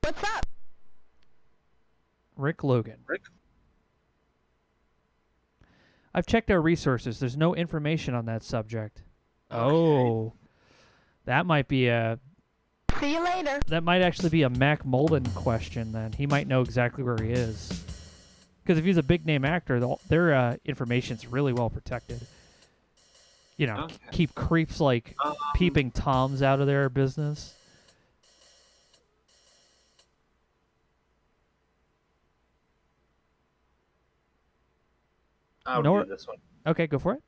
What's up? Rick Logan. Rick? I've checked our resources. There's no information on that subject. Okay. Oh. That might be a... See you later. That might actually be a Mac Molden question, then. He might know exactly where he is. Because if he's a big-name actor, their information's really well protected. You know, Okay. keep creeps like peeping Toms out of their business. I'll Nor- do this one. Okay, go for it.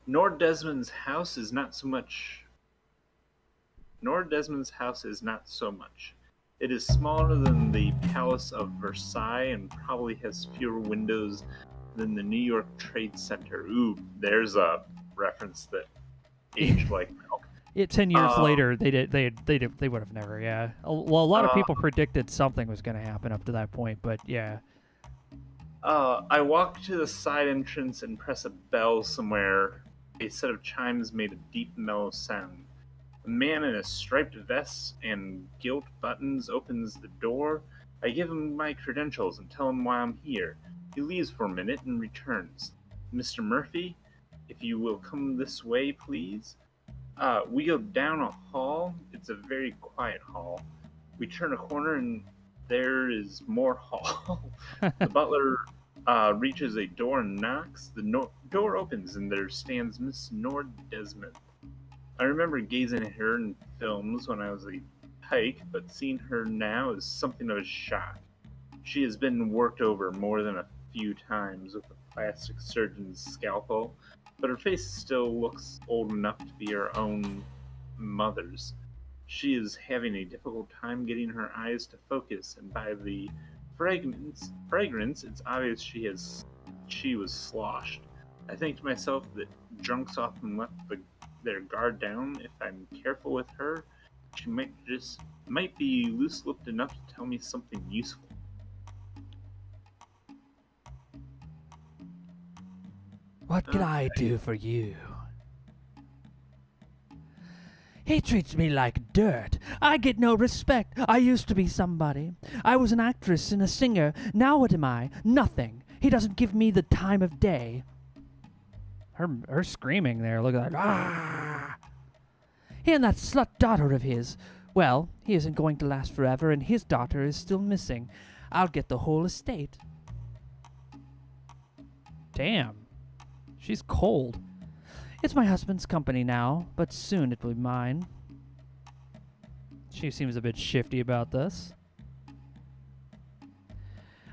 Nor Desmond's house is not so much. Nor Desmond's house is not so much. It is smaller than the Palace of Versailles and probably has fewer windows than the New York Trade Center. Ooh, there's a reference that aged like milk. 10 years later, they would have never, yeah. Well, a lot of people predicted something was going to happen up to that point, but yeah. I walk to the side entrance and press a bell somewhere. A set of chimes made a deep, mellow sound. A man in a striped vest and gilt buttons opens the door. I give him my credentials and tell him why I'm here. He leaves for a minute and returns. Mr. Murphy, if you will come this way, please. We go down a hall. It's a very quiet hall. We turn a corner and there is more hall. The butler reaches a door and knocks. The door opens and there stands Miss Nord Desmond. I remember gazing at her in films when I was a pike, but seeing her now is something of a shock. She has been worked over more than a few times with a plastic surgeon's scalpel, but her face still looks old enough to be her own mother's. She is having a difficult time getting her eyes to focus, and by the fragrance, it's obvious she was sloshed. I think to myself that drunks often let their guard down. If I'm careful with her, she might be loose-lipped enough to tell me something useful. What can I do for you? He treats me like dirt. I get no respect. I used to be somebody. I was an actress and a singer. Now what am I? Nothing. He doesn't give me the time of day. Her screaming there, look at that. Ah! He and that slut daughter of his. Well, he isn't going to last forever, and his daughter is still missing. I'll get the whole estate. Damn. She's cold. It's my husband's company now, but soon it will be mine. She seems a bit shifty about this.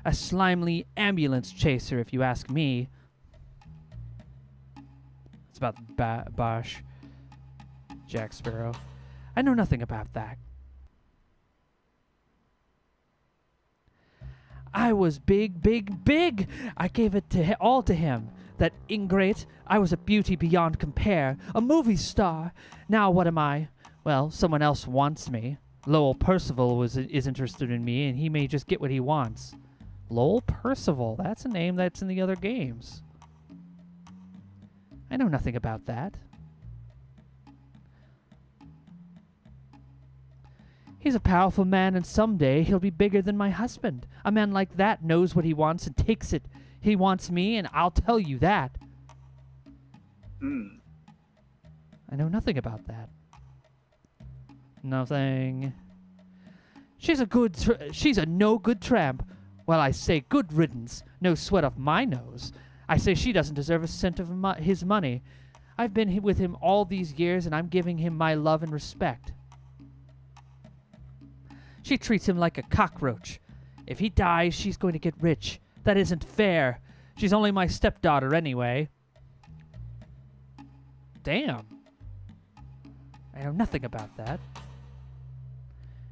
A slimely ambulance chaser, if you ask me. It's about Bosch. Jack Sparrow. I know nothing about that. I was big, big, big! I gave it all to him. That ingrate. I was a beauty beyond compare. A movie star. Now what am I? Well, someone else wants me. Lowell Percival is interested in me, and he may just get what he wants. Lowell Percival. That's a name that's in the other games. I know nothing about that. He's a powerful man, and someday he'll be bigger than my husband. A man like that knows what he wants and takes it. He wants me, and I'll tell you that. I know nothing about that. Nothing. She's a no-good tramp. Well, I say good riddance. No sweat off my nose. I say she doesn't deserve a cent of his money. I've been with him all these years, and I'm giving him my love and respect. She treats him like a cockroach. If he dies, she's going to get rich. That isn't fair. She's only my stepdaughter anyway. Damn. I know nothing about that.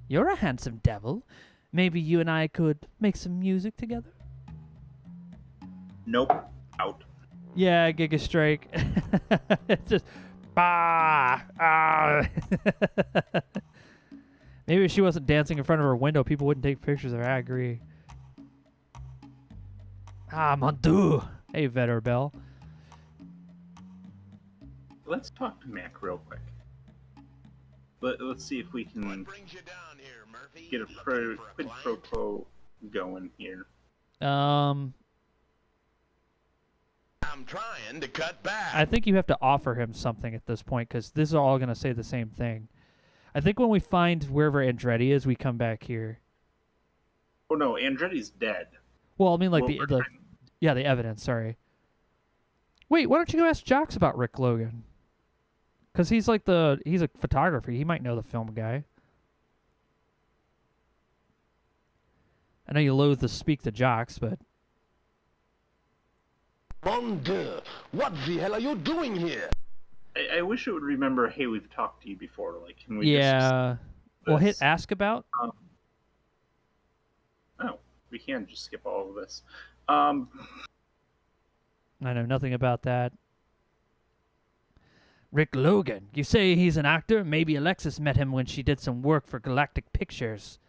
You're a handsome devil. Maybe you and I could make some music together? Nope. Out. Yeah, Giga Strike. It's just bah. Ah. Maybe if she wasn't dancing in front of her window, people wouldn't take pictures of her. I agree. Ah, mon Dieu. Hey, Vetter Bell. Let's talk to Mac real quick. Let's see if we can get a quid pro quo going here. I'm trying to cut back. I think you have to offer him something at this point, because this is all going to say the same thing. I think when we find wherever Andretti is, we come back here. Oh no, Andretti's dead. Well, I mean, like Well, the evidence. Sorry. Wait, why don't you go ask Jocks about Rick Logan? Because he's a photographer. He might know the film guy. I know you loathe to speak to Jocks, but Mon Dieu, what the hell are you doing here? I wish it would remember, hey, we've talked to you before. Like, can we Yeah. Well, hit this? ask about. Oh, we can just skip all of this. I know nothing about that. Rick Logan. You say he's an actor? Maybe Alexis met him when she did some work for Galactic Pictures.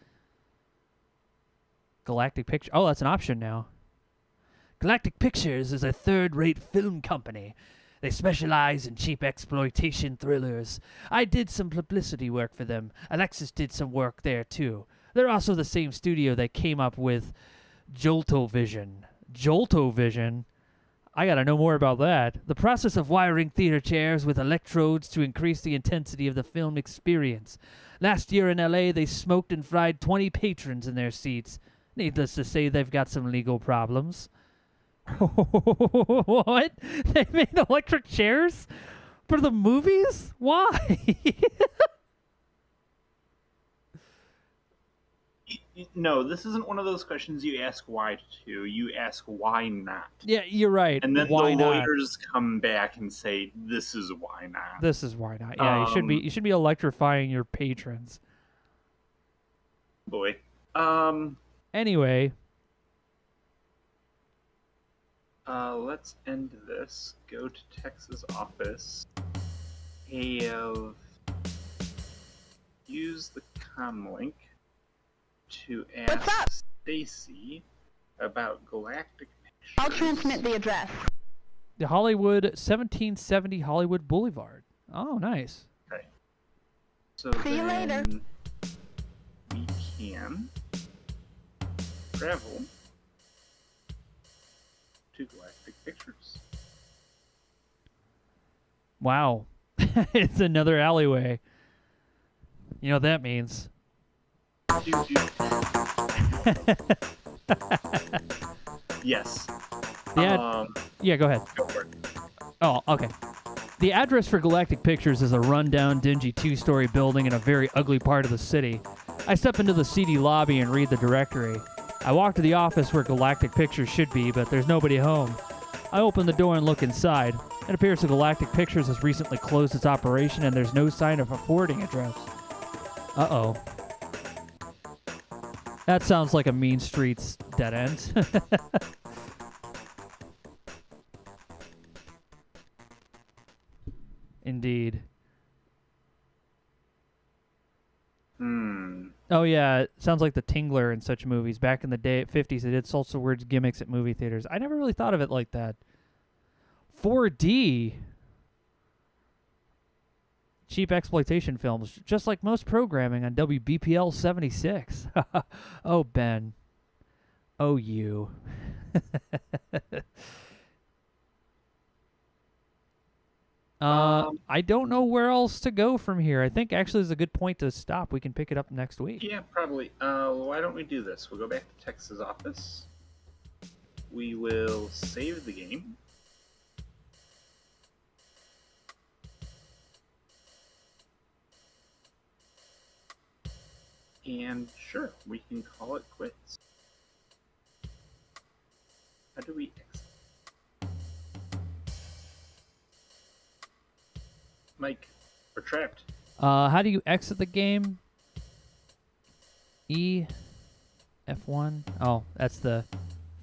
Galactic Pictures? Oh, that's an option now. Galactic Pictures is a third-rate film company. They specialize in cheap exploitation thrillers. I did some publicity work for them. Alexis did some work there, too. They're also the same studio that came up with Joltovision. Joltovision? I gotta know more about that. The process of wiring theater chairs with electrodes to increase the intensity of the film experience. Last year in LA, they smoked and fried 20 patrons in their seats. Needless to say, they've got some legal problems. What? They made electric chairs for the movies? Why? No, this isn't one of those questions you ask why to. You ask why not. Yeah, you're right. And then why the not? lawyers come back and say, "This is why not." This is why not. Yeah, you should be electrifying your patrons. Boy. Anyway, let's end this. Go to Texas office. Have use the comlink to What's up? ask Stacy about Galactic Pictures. I'll transmit the address. the Hollywood 1770 Hollywood Boulevard. Oh, nice. Okay. So See you later. then we can travel to Galactic Pictures. Wow. It's another alleyway. You know what that means. Yes. Yeah, go ahead. Go for it. Oh, okay. The address for Galactic Pictures is a rundown, dingy two-story building in a very ugly part of the city. I step into the seedy lobby and read the directory. I walk to the office where Galactic Pictures should be, but there's nobody home. I open the door and look inside. It appears that Galactic Pictures has recently closed its operation and there's no sign of a forwarding address. Uh-oh. That sounds like a Mean Streets dead end. Indeed. Oh yeah, it sounds like the Tingler in such movies. Back in the day, 50s, they did salsa words gimmicks at movie theaters. I never really thought of it like that. 4D. Cheap exploitation films, just like most programming on WBPL 76. Oh, Ben. Oh, you. I don't know where else to go from here. I think actually is a good point to stop. We can pick it up next week. Yeah, probably. Why don't we do this? We'll go back to Texas office. We will save the game. And sure, we can call it quits. How do we exit? Mike, we're trapped. How do you exit the game? E, F1. Oh, that's the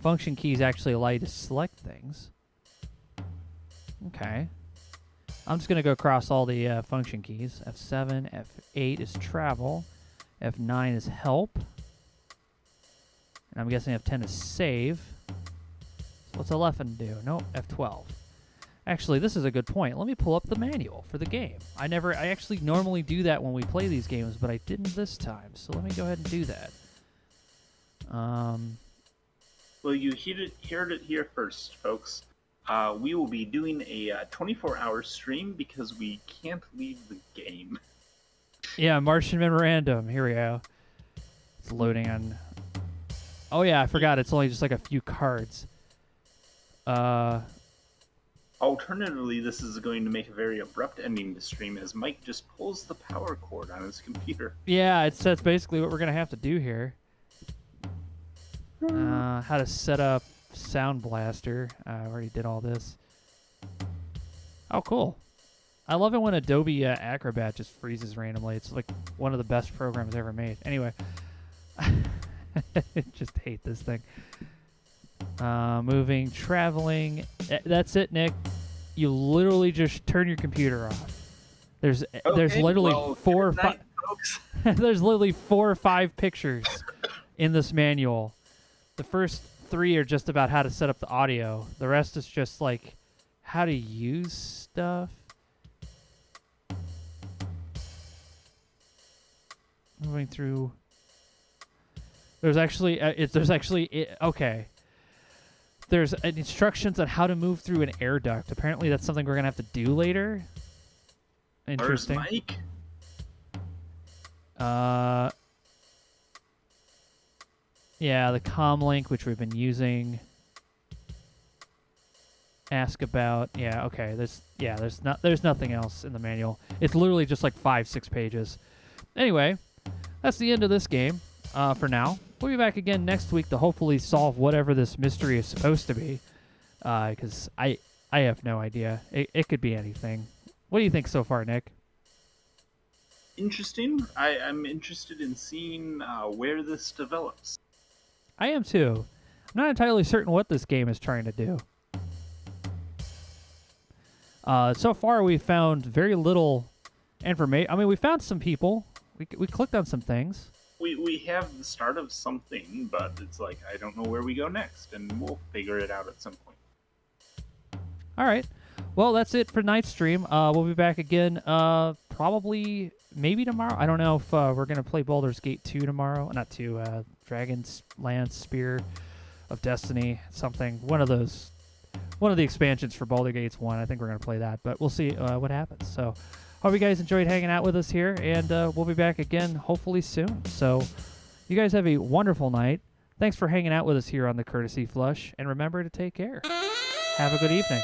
function keys actually allow you to select things. Okay. I'm just going to go across all the function keys. F7, F8 is travel. F9 is help. And I'm guessing F10 is save. So what's F11 do? No, F12. Actually, this is a good point. Let me pull up the manual for the game. I actually normally do that when we play these games, but I didn't this time. So let me go ahead and do that. Well, you heard it here first, folks. We will be doing a 24-hour stream because we can't leave the game. Yeah, Martian Memorandum. Here we go. It's loading on... Oh, yeah, I forgot. It's only just like a few cards. Alternatively, this is going to make a very abrupt ending to stream as Mike just pulls the power cord on his computer. Yeah, that's basically what we're going to have to do here. How to set up Sound Blaster. I already did all this. Oh, cool. I love it when Adobe Acrobat just freezes randomly. It's like one of the best programs ever made. Anyway, I just hate this thing. Moving, traveling. That's it, Nick. You literally just turn your computer off. There's literally four or five. There's literally 4 or 5 pictures in this manual. The first 3 are just about how to set up the audio. The rest is just like how to use stuff. Moving through. There's actually okay. There's instructions on how to move through an air duct. Apparently, that's something we're gonna have to do later. Interesting. Where's Mike? Yeah, the comm link, which we've been using. Ask about. Yeah, okay. There's nothing else in the manual. It's literally just like 5-6 pages. Anyway, that's the end of this game for now. We'll be back again next week to hopefully solve whatever this mystery is supposed to be. Because I have no idea. It could be anything. What do you think so far, Nick? Interesting. I'm interested in seeing where this develops. I am too. I'm not entirely certain what this game is trying to do. So far, we've found very little information. I mean, we found some people. We clicked on some things. We have the start of something, but it's like, I don't know where we go next, and we'll figure it out at some point. All right. Well, that's it for Night Stream. We'll be back again probably, maybe tomorrow. I don't know if we're going to play Baldur's Gate 2 tomorrow. Not 2, Dragon's Lance, Spear of Destiny, something. One of the expansions for Baldur's Gate 1. I think we're going to play that, but we'll see what happens. So, hope you guys enjoyed hanging out with us here, and we'll be back again hopefully soon. So, you guys have a wonderful night. Thanks for hanging out with us here on the Courtesy Flush, and remember to take care. Have a good evening.